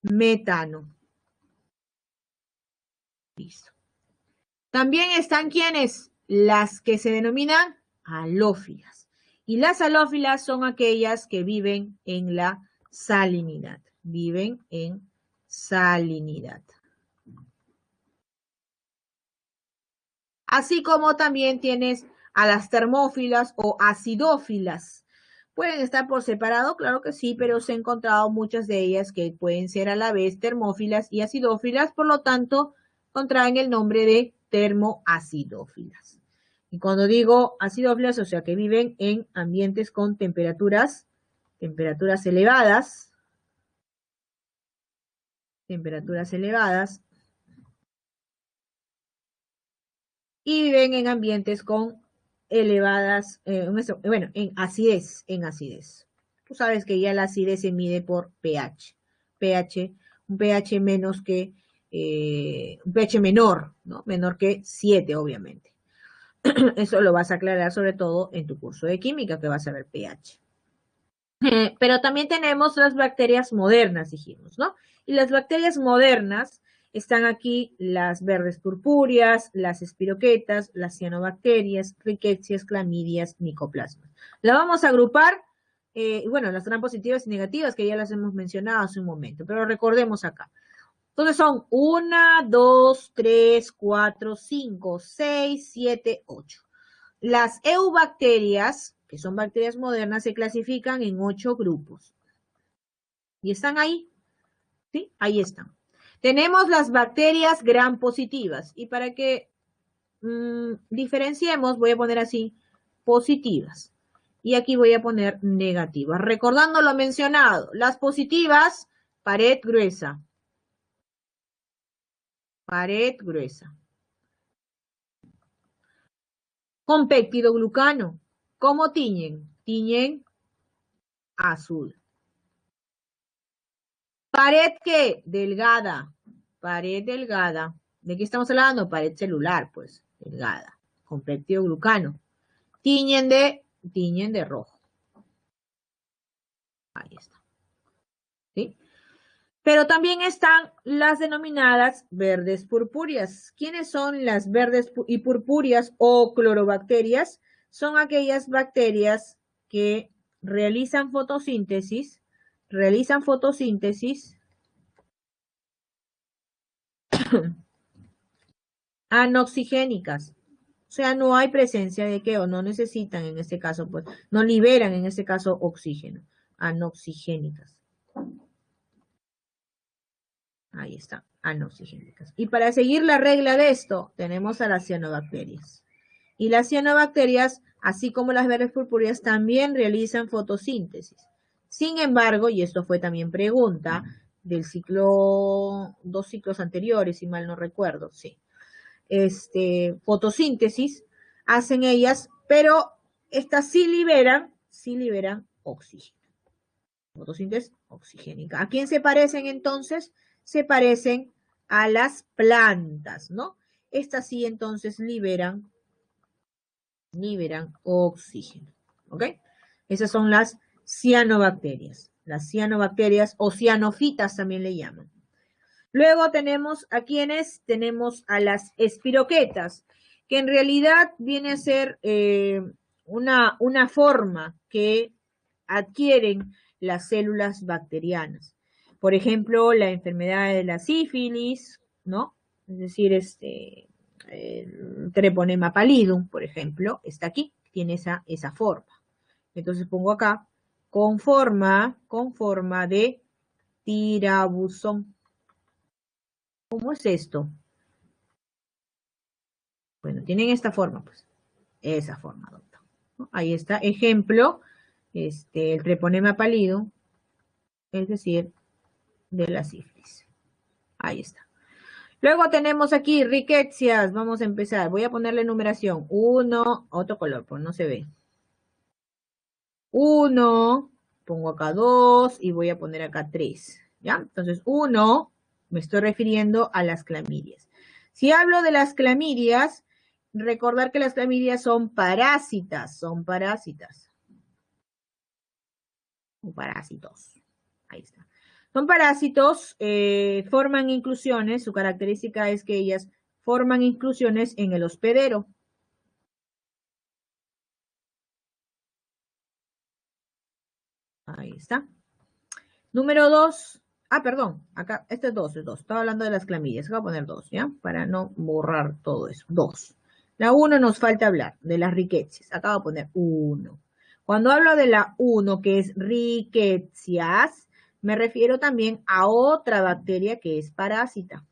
metano. Listo. También están ¿quiénes? Las que se denominan halófilas. Y las halófilas son aquellas que viven en la salinidad. Viven en salinidad. Así como también tienes a las termófilas o acidófilas. ¿Pueden estar por separado? Claro que sí, pero se han encontrado muchas de ellas que pueden ser a la vez termófilas y acidófilas, por lo tanto, contraen el nombre de termoacidófilas. Y cuando digo acidófilas, o sea que viven en ambientes con temperaturas elevadas, y viven en ambientes con elevadas, en acidez. Tú sabes que ya la acidez se mide por pH. Un pH menos que, un pH menor, ¿no? Menor que 7, obviamente. Eso lo vas a aclarar sobre todo en tu curso de química, que vas a ver pH. Pero también tenemos las bacterias modernas, dijimos, ¿no? Y las bacterias modernas están aquí las verdes purpúreas, las espiroquetas, las cianobacterias, rickettsias, clamidias, micoplasmas. La vamos a agrupar, bueno, las gram positivas y negativas, que ya las hemos mencionado hace un momento, pero recordemos acá. Entonces son 1, 2, 3, 4, 5, 6, 7, 8. Las eubacterias, que son bacterias modernas, se clasifican en 8 grupos. Y están ahí, ¿sí? Ahí están. Tenemos las bacterias gram positivas. Y para que diferenciemos, voy a poner así, positivas. Y aquí voy a poner negativas. Recordando lo mencionado, las positivas, pared gruesa. Pared gruesa. Con péptidoglucano. ¿Cómo tiñen? Tiñen azul. Pared, ¿qué? Delgada. Pared delgada. ¿De qué estamos hablando? Pared celular, pues, delgada. Con péptidoglucano. Tiñen de rojo. Ahí está. ¿Sí? Pero también están las denominadas verdes purpúreas. ¿Quiénes son las verdes y purpúreas o clorobacterias? Son aquellas bacterias que realizan fotosíntesis anoxigénicas. O sea, no hay presencia de qué, o no necesitan en este caso, pues, no liberan en este caso oxígeno. Anoxigénicas. Ahí está, anoxigénicas. Y para seguir la regla de esto, tenemos a las cianobacterias. Y las cianobacterias, así como las verdes purpúreas, también realizan fotosíntesis. Sin embargo, y esto fue también pregunta del ciclo, 2 ciclos anteriores, si mal no recuerdo, sí. Fotosíntesis hacen ellas, pero estas sí liberan oxígeno. Fotosíntesis oxigénica. ¿A quién se parecen entonces? Se parecen a las plantas, ¿no? Estas sí entonces liberan oxígeno, ¿ok? Esas son las cianobacterias. Las cianobacterias o cianofitas también le llaman. Luego tenemos a quienes, tenemos a las espiroquetas, que en realidad viene a ser una forma que adquieren las células bacterianas. Por ejemplo, la enfermedad de la sífilis, ¿no? Es decir, el treponema pallidum, por ejemplo, está aquí, tiene esa forma. Entonces pongo acá, con forma de tirabuzón. ¿Cómo es esto? Bueno, tienen esta forma, pues. Esa forma, doctor. ¿No? Ahí está, ejemplo, el treponema pallidum, es decir, de la sífilis. Ahí está. Luego tenemos aquí riquecias. Vamos a empezar. Voy a ponerle numeración. 1, otro color, pues no se ve. 1, pongo acá 2 y voy a poner acá 3. ¿Ya? Entonces, 1, me estoy refiriendo a las clamidias. Si hablo de las clamidias, recordar que las clamidias son parásitas. Son parásitos. Ahí está. Son parásitos, forman inclusiones, su característica es que ellas forman inclusiones en el hospedero. Ahí está. Número 2. Perdón, acá, este es 2, estaba hablando de las clamidias, voy a poner 2, ¿ya? Para no borrar todo eso, 2. La 1 nos falta hablar, de las riquecias, acá voy a poner 1. Cuando hablo de la 1, que es riquecias, me refiero también a otra bacteria que es parásita.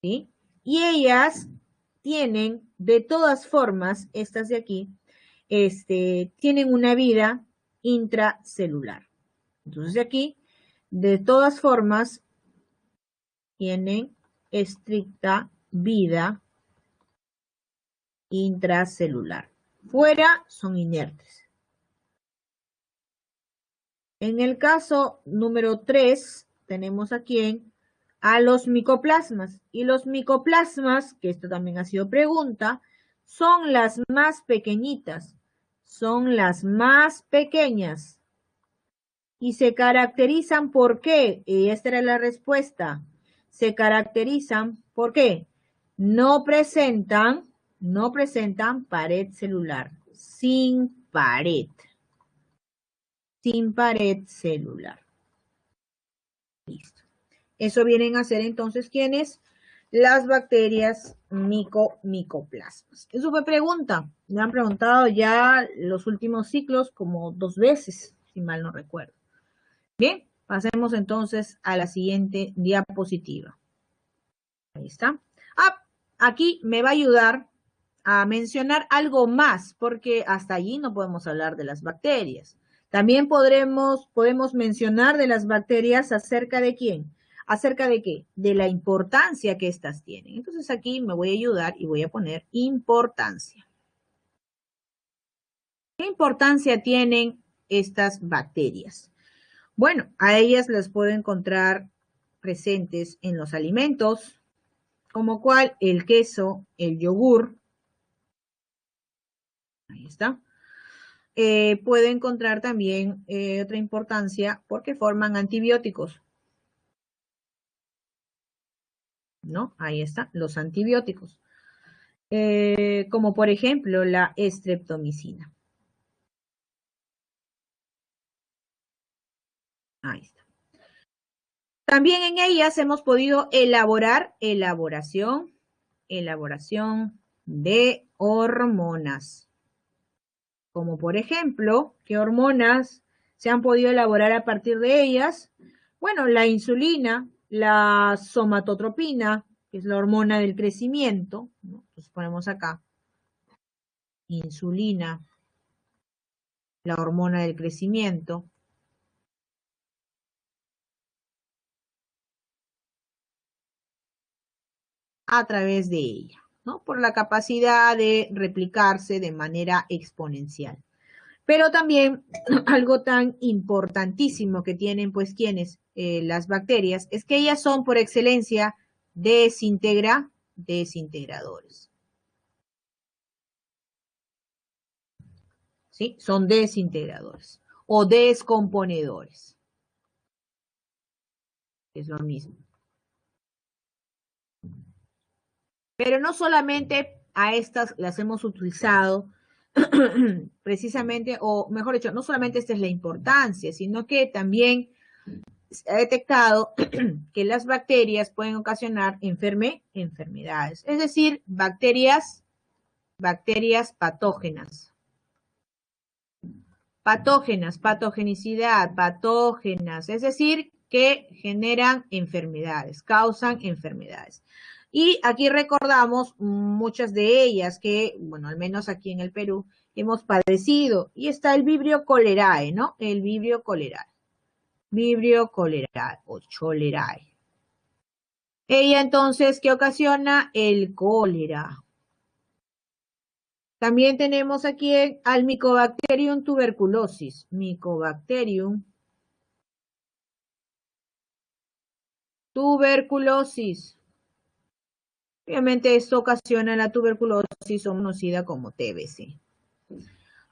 ¿Sí? Y ellas tienen, de todas formas, estas de aquí, tienen una vida intracelular. Entonces de aquí, de todas formas, tienen estricta vida intracelular. Fuera son inertes. En el caso número 3, tenemos aquí a los micoplasmas. Y los micoplasmas, que esto también ha sido pregunta, son las más pequeñitas. Son las más pequeñas. Y se caracterizan ¿por qué? Y esta era la respuesta. Se caracterizan ¿por qué? No presentan pared celular. Sin pared celular. Listo. Eso vienen a ser entonces, ¿quiénes? las bacterias micoplasmas. Eso fue pregunta. Me han preguntado ya los últimos ciclos como 2 veces, si mal no recuerdo. Bien, pasemos entonces a la siguiente diapositiva. Ahí está. Aquí me va a ayudar a mencionar algo más, porque hasta allí no podemos hablar de las bacterias. También podemos mencionar de las bacterias acerca de quién. ¿Acerca de qué? De la importancia que éstas tienen. Entonces aquí me voy a ayudar y voy a poner importancia. ¿Qué importancia tienen estas bacterias? Bueno, a ellas las puedo encontrar presentes en los alimentos, como cual el queso, el yogur. Ahí está. Puede encontrar también otra importancia porque forman antibióticos, ¿no? Ahí está, los antibióticos. Como por ejemplo la estreptomicina. Ahí está. También en ellas hemos podido elaboración de hormonas. Como por ejemplo, ¿qué hormonas se han podido elaborar a partir de ellas? Bueno, la insulina, la somatotropina, que es la hormona del crecimiento, ¿no? Entonces ponemos acá, insulina, la hormona del crecimiento. A través de ella, ¿no? Por la capacidad de replicarse de manera exponencial. Pero también algo tan importantísimo que tienen, pues, ¿quiénes? Las bacterias, es que ellas son por excelencia desintegradores. ¿Sí? Son desintegradores o descomponedores. Es lo mismo. Pero no solamente a estas las hemos utilizado precisamente, o mejor dicho, no solamente esta es la importancia, sino que también se ha detectado que las bacterias pueden ocasionar enfermedades, es decir, bacterias patógenas. Patogenicidad, patógenas, es decir, que generan enfermedades, causan enfermedades. Y aquí recordamos muchas de ellas que, bueno, al menos aquí en el Perú, hemos padecido. Y está el Vibrio cholerae, ¿no? El Vibrio cholerae. Vibrio cholerae o cholerae. Ella entonces, ¿qué ocasiona? El cólera. También tenemos aquí al Mycobacterium tuberculosis. Mycobacterium tuberculosis. Obviamente esto ocasiona la tuberculosis conocida como TBC.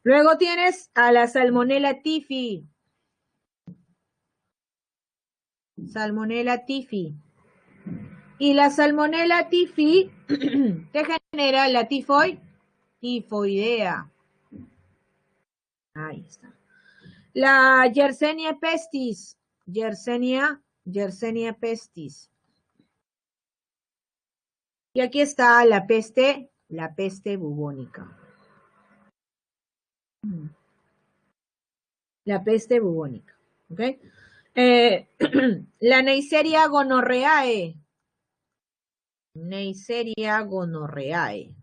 Luego tienes a la Salmonella typhi. Salmonella typhi. Y la Salmonella typhi, ¿qué genera? La tifoidea. Ahí está. La Yersinia pestis. Yersinia pestis. Y aquí está la peste bubónica. La peste bubónica. ¿Ok? La Neisseria gonorrheae. Neisseria gonorrheae.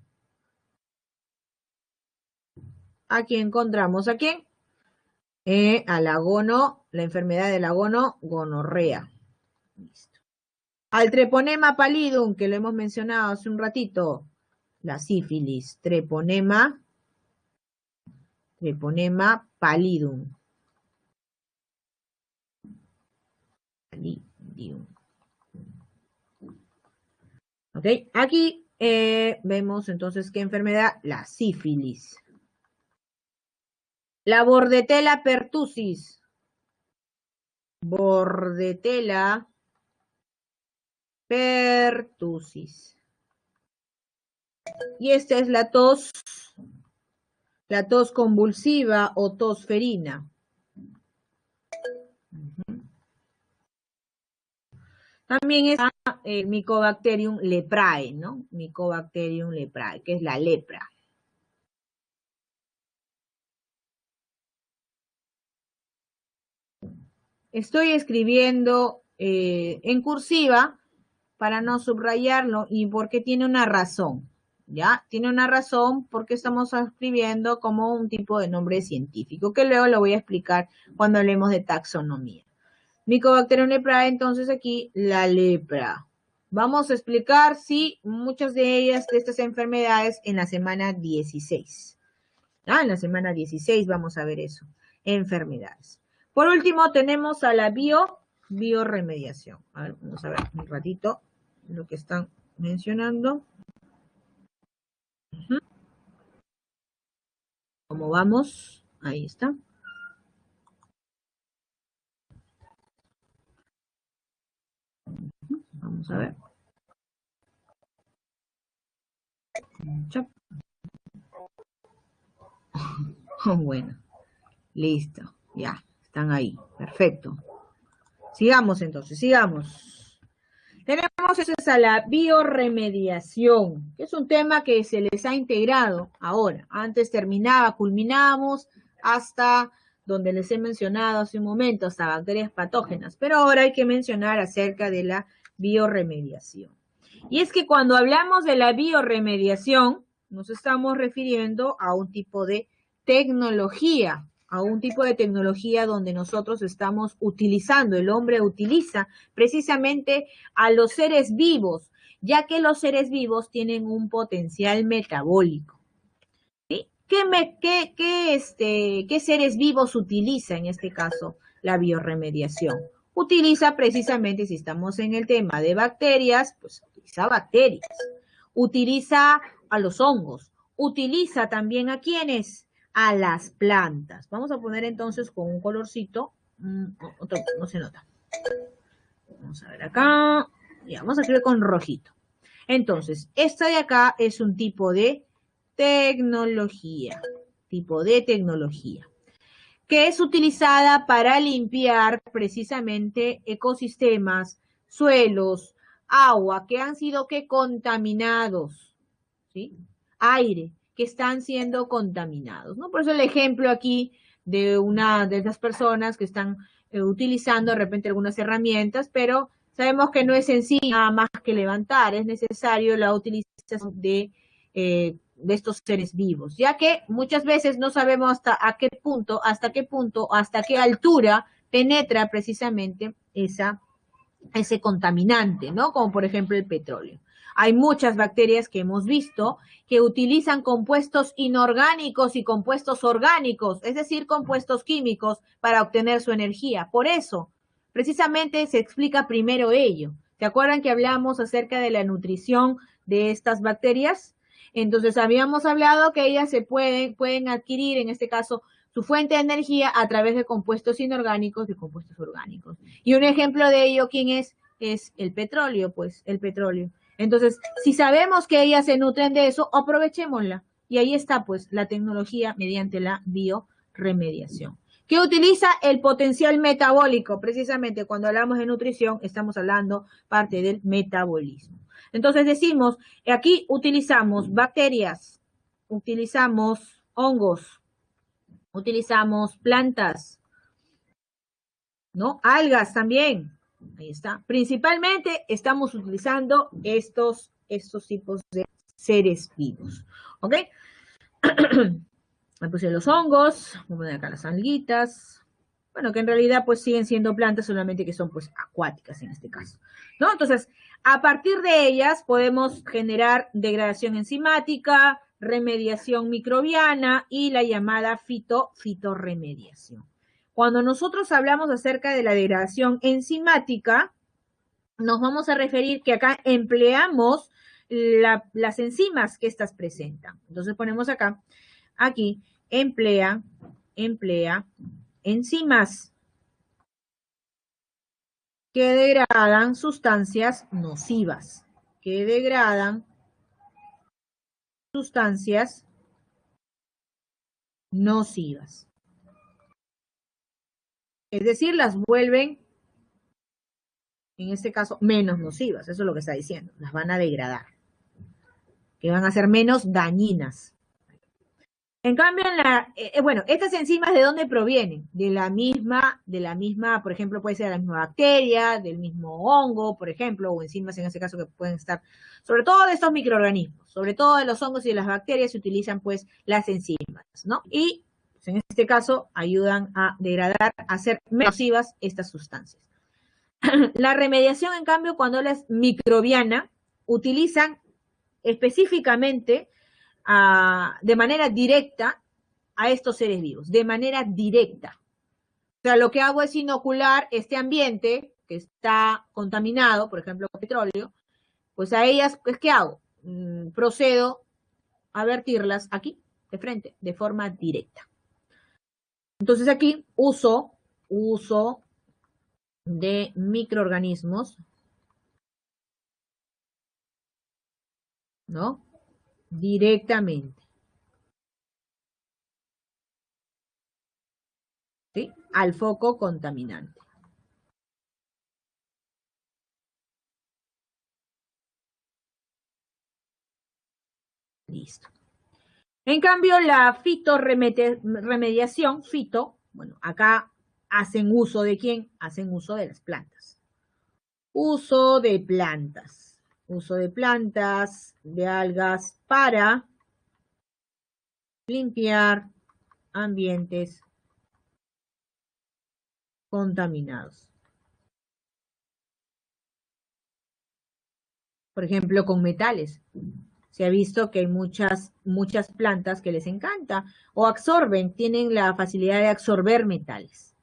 Aquí encontramos a quién? A la enfermedad de la gonorrea. Listo. Al treponema pallidum, que lo hemos mencionado hace un ratito, la sífilis, treponema pallidum. ¿Ok? Aquí vemos entonces qué enfermedad, la sífilis. La Bordetella pertussis. Bordetella pertussis. Y esta es la tos convulsiva o tos ferina. También está el Mycobacterium leprae, ¿no? Mycobacterium leprae, que es la lepra. Estoy escribiendo en cursiva para no subrayarlo y porque tiene una razón, ¿ya? Tiene una razón porque estamos escribiendo como un tipo de nombre científico, que luego lo voy a explicar cuando hablemos de taxonomía. Mycobacterium leprae, entonces aquí la lepra. Vamos a explicar, sí, muchas de ellas, de estas enfermedades, en la semana 16. En la semana 16 vamos a ver eso, enfermedades. Por último, tenemos a la bioremediación. A ver, vamos a ver un ratito lo que están mencionando. ¿Cómo vamos? Ahí está. Vamos a ver. Bueno, listo. Ya, están ahí. Perfecto. Sigamos entonces, sigamos. Tenemos entonces a la bioremediación, que es un tema que se les ha integrado ahora. Antes culminábamos hasta donde les he mencionado hace un momento, hasta bacterias patógenas, pero ahora hay que mencionar acerca de la bioremediación. Y es que cuando hablamos de la bioremediación, nos estamos refiriendo a un tipo de tecnología, donde nosotros estamos utilizando, el hombre utiliza precisamente a los seres vivos, ya que los seres vivos tienen un potencial metabólico. ¿Sí? ¿Qué seres vivos utiliza en este caso la bioremediación? Utiliza precisamente, si estamos en el tema de bacterias, pues utiliza bacterias, utiliza a los hongos, utiliza también a quienes, a las plantas. Vamos a poner entonces con un colorcito, otro, no se nota. Vamos a ver acá, y vamos a escribir con rojito. Entonces, esta de acá es un tipo de tecnología, que es utilizada para limpiar precisamente ecosistemas, suelos, agua, que han sido contaminados, ¿sí? Aire, que están siendo contaminados, ¿no? Por eso el ejemplo aquí de una de esas personas que están utilizando de repente algunas herramientas, pero sabemos que no es sencillo nada más que levantar, es necesario la utilización de estos seres vivos, ya que muchas veces no sabemos hasta qué altura penetra precisamente ese contaminante, ¿no? Como por ejemplo el petróleo. Hay muchas bacterias que hemos visto que utilizan compuestos inorgánicos y compuestos orgánicos, es decir, compuestos químicos para obtener su energía. Por eso, precisamente se explica primero ello. ¿Se acuerdan que hablamos acerca de la nutrición de estas bacterias? Entonces habíamos hablado que ellas pueden adquirir, en este caso, su fuente de energía a través de compuestos inorgánicos y compuestos orgánicos. Y un ejemplo de ello, ¿quién es? Es el petróleo, pues, el petróleo. Entonces, si sabemos que ellas se nutren de eso, aprovechémosla. Y ahí está, pues, la tecnología mediante la bioremediación. ¿Qué utiliza el potencial metabólico? Precisamente cuando hablamos de nutrición, estamos hablando parte del metabolismo. Entonces decimos, aquí utilizamos bacterias, utilizamos hongos, utilizamos plantas, ¿no? Algas también. Ahí está. Principalmente estamos utilizando estos tipos de seres vivos. ¿Ok? Me puse los hongos, voy a poner acá las alguitas. Bueno, que en realidad pues siguen siendo plantas, solamente que son pues acuáticas en este caso, ¿no? Entonces, a partir de ellas podemos generar degradación enzimática, remediación microbiana y la llamada fitorremediación. Cuando nosotros hablamos acerca de la degradación enzimática, nos vamos a referir que acá empleamos las enzimas que estas presentan. Entonces ponemos acá, aquí, emplea enzimas que degradan sustancias nocivas, que degradan sustancias nocivas. Es decir, las vuelven en este caso, menos nocivas. Eso es lo que está diciendo. Las van a degradar. Que van a ser menos dañinas. En cambio, bueno, estas enzimas, ¿de dónde provienen? De la misma, por ejemplo, puede ser de la misma bacteria, del mismo hongo, por ejemplo, o enzimas en ese caso que pueden estar, sobre todo de estos microorganismos, sobre todo de los hongos y de las bacterias se utilizan pues las enzimas, ¿no? Y pues, en este caso ayudan a degradar, a hacer menos nocivas estas sustancias. La remediación, en cambio, cuando es microbiana, utilizan específicamente de manera directa a estos seres vivos, de manera directa. O sea, lo que hago es inocular este ambiente que está contaminado, por ejemplo, con petróleo, pues a ellas, pues, ¿qué hago? Procedo a vertirlas aquí, de frente, de forma directa. Entonces aquí uso de microorganismos, ¿no? Directamente. ¿Sí? Al foco contaminante. Listo. En cambio, la fitorremediación, bueno, acá hacen uso de ¿quién? Hacen uso de las plantas. Uso de plantas. Uso de plantas, de algas para limpiar ambientes contaminados. Por ejemplo, con metales. Se ha visto que hay muchas plantas que les encanta o absorben, tienen la facilidad de absorber metales,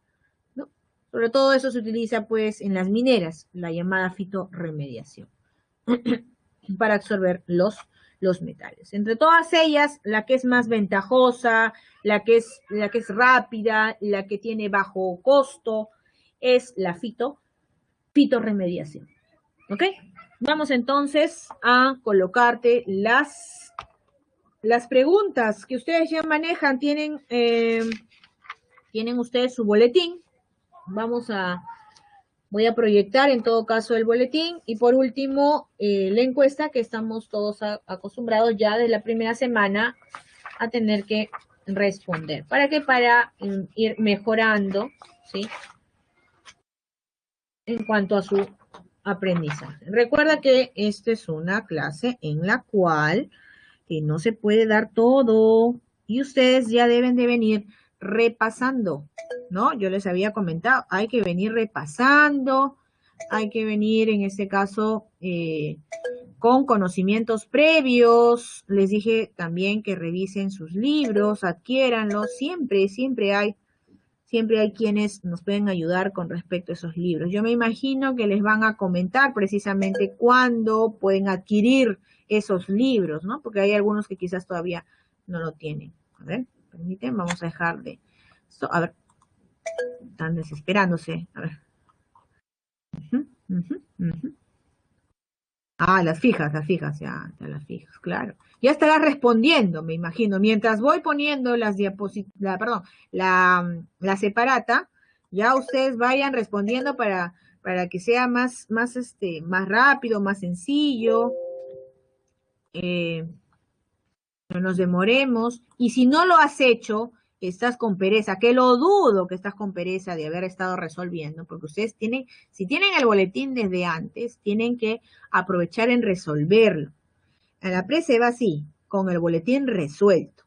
¿no? Sobre todo eso se utiliza pues en las mineras, la llamada fitorremediación, para absorber los metales. Entre todas ellas, la que es más ventajosa, la que es rápida, la que tiene bajo costo, es la fitorremediación. ¿Ok? Vamos entonces a colocarte las preguntas que ustedes ya manejan. Tienen ustedes su boletín. Voy a proyectar en todo caso el boletín. Y por último, la encuesta que estamos todos acostumbrados ya desde la primera semana a tener que responder. ¿Para qué? Para ir mejorando, ¿sí? En cuanto a su aprendizaje. Recuerda que esta es una clase en la cual no se puede dar todo y ustedes ya deben de venir repasando, ¿no? Yo les había comentado, hay que venir repasando, hay que venir en este caso con conocimientos previos. Les dije también que revisen sus libros, adquiéranlos, siempre hay quienes nos pueden ayudar con respecto a esos libros. Yo me imagino que les van a comentar precisamente cuándo pueden adquirir esos libros, ¿no? Porque hay algunos que quizás todavía no lo tienen. A ver, permiten, vamos a dejar de... a ver, están desesperándose. A ver. Ah, las fijas, ya las fijas, claro. Ya estarás respondiendo, me imagino. Mientras voy poniendo las diapositivas, la separata, ya ustedes vayan respondiendo para que sea más rápido, más sencillo. No nos demoremos. Y si no lo has hecho, estás con pereza, que lo dudo que estás con pereza de haber estado resolviendo, porque ustedes si tienen el boletín desde antes, tienen que aprovechar en resolverlo. A la pre se va así, con el boletín resuelto,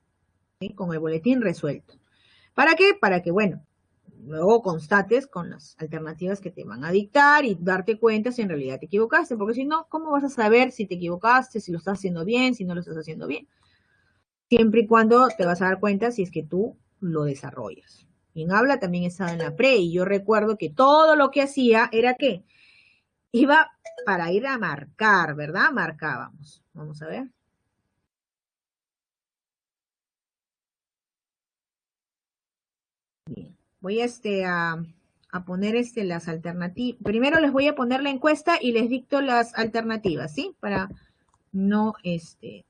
¿sí? Con el boletín resuelto. ¿Para qué? Para que, bueno, luego constates con las alternativas que te van a dictar y darte cuenta si en realidad te equivocaste, porque si no, ¿cómo vas a saber si te equivocaste, si lo estás haciendo bien, si no lo estás haciendo bien? Siempre y cuando te vas a dar cuenta si es que tú lo desarrollas. En habla también estaba en la pre y yo recuerdo que todo lo que hacía era que iba para ir a marcar, ¿verdad? Marcábamos. Vamos a ver. Bien. Voy a poner las alternativas. Primero les voy a poner la encuesta y les dicto las alternativas, ¿sí? Para no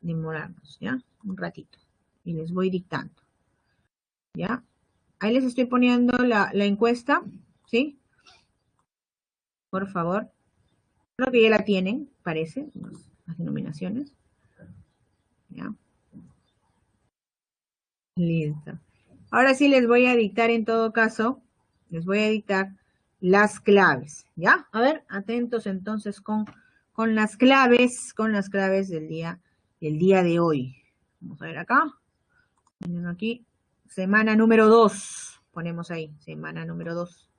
demorarnos, ¿ya? Un ratito. Y les voy dictando. ¿Ya? Ahí les estoy poniendo la encuesta, ¿sí? Por favor. Creo que ya la tienen, parece, las denominaciones. ¿Ya? Listo. Ahora sí les voy a dictar en todo caso, les voy a dictar las claves, ¿ya? A ver, atentos entonces con las claves del día de hoy. Vamos a ver acá. Miren aquí, semana número 2. Ponemos ahí, semana número 2.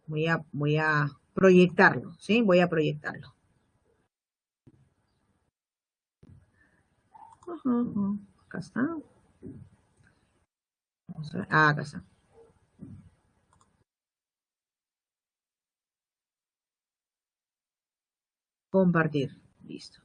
Voy a proyectarlo, ¿sí? Voy a proyectarlo. Acá está. Vamos a ver. Ah, acá está. Compartir. Listo.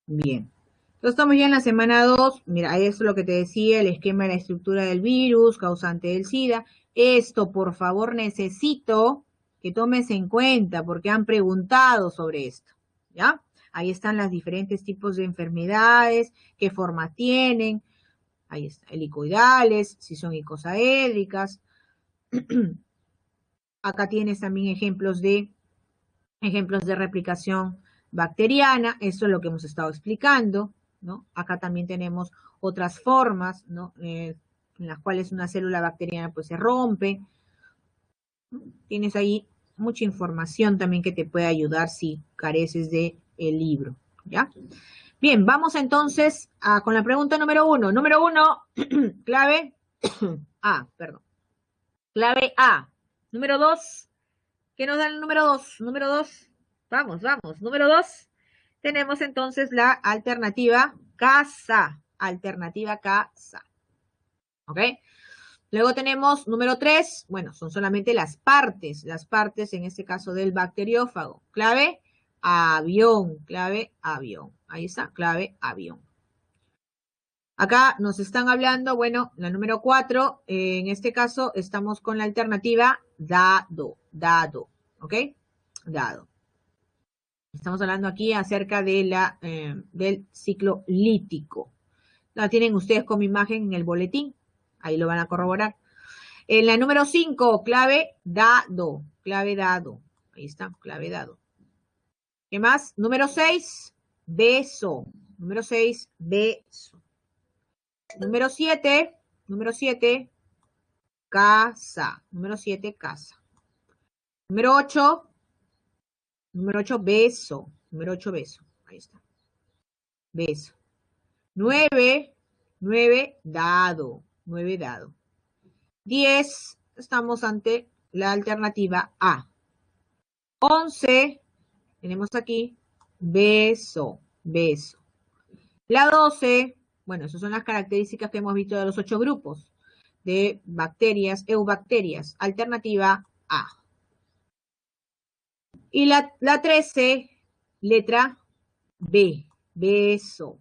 Bien. Entonces estamos ya en la semana 2. Mira, eso es lo que te decía, el esquema de la estructura del virus, causante del SIDA. Esto, por favor, necesito que tomes en cuenta porque han preguntado sobre esto. ¿Ya? Ahí están los diferentes tipos de enfermedades, qué forma tienen. Ahí está, helicoidales, si son icosaédricas. Acá tienes también ejemplos de replicación bacteriana. Esto es lo que hemos estado explicando, ¿no? Acá también tenemos otras formas, ¿no? En las cuales una célula bacteriana pues se rompe. Tienes ahí mucha información también que te puede ayudar si careces de el libro, ¿ya? Bien, vamos entonces con la pregunta número 1. Número 1, clave A, perdón. Clave A. Número 2, ¿qué nos da el número 2? Número 2, vamos. Número 2, tenemos entonces la alternativa casa. Alternativa casa. ¿Ok? Luego tenemos número 3, bueno, son solamente las partes en este caso del bacteriófago. Clave avión, Ahí está, clave avión. Acá nos están hablando, bueno, la número 4, en este caso estamos con la alternativa dado, ¿ok? Dado. Estamos hablando aquí acerca de del ciclo lítico. La tienen ustedes como imagen en el boletín, ahí lo van a corroborar. En la número 5, clave dado, ahí está, clave dado. ¿Qué más? Número 6, beso. Número 6, beso. Número 7, casa. Número 7, casa. Número 8, beso. Número 8, beso. Ahí está. Beso. 9, dado. 9, dado. 10, estamos ante la alternativa A. 11, tenemos aquí beso. La 12, bueno, esas son las características que hemos visto de los 8 grupos de bacterias, eubacterias. Alternativa A. Y la 13, letra B. Beso.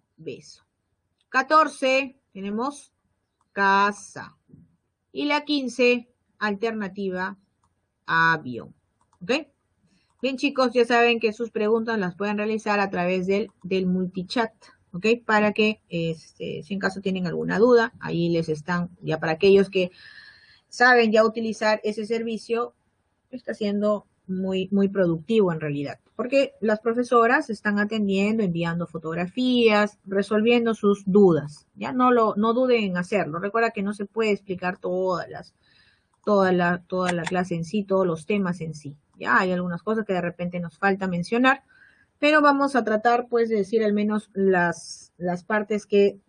14, tenemos casa. Y la 15, alternativa avión. ¿Ok? Bien, chicos, ya saben que sus preguntas las pueden realizar a través del multichat, ¿ok? Para que, si en caso tienen alguna duda, ahí les están, ya para aquellos que saben ya utilizar ese servicio, está siendo muy, muy productivo en realidad, porque las profesoras están atendiendo, enviando fotografías, resolviendo sus dudas, ya no duden en hacerlo. Recuerda que no se puede explicar toda la clase en sí, todos los temas en sí. Ya hay algunas cosas que de repente nos falta mencionar, pero vamos a tratar pues de decir al menos las partes que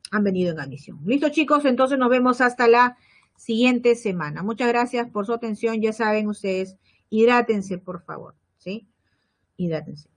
han venido en admisión. Listo, chicos, entonces nos vemos hasta la siguiente semana. Muchas gracias por su atención. Ya saben ustedes, hidrátense, por favor, ¿sí? Hidrátense.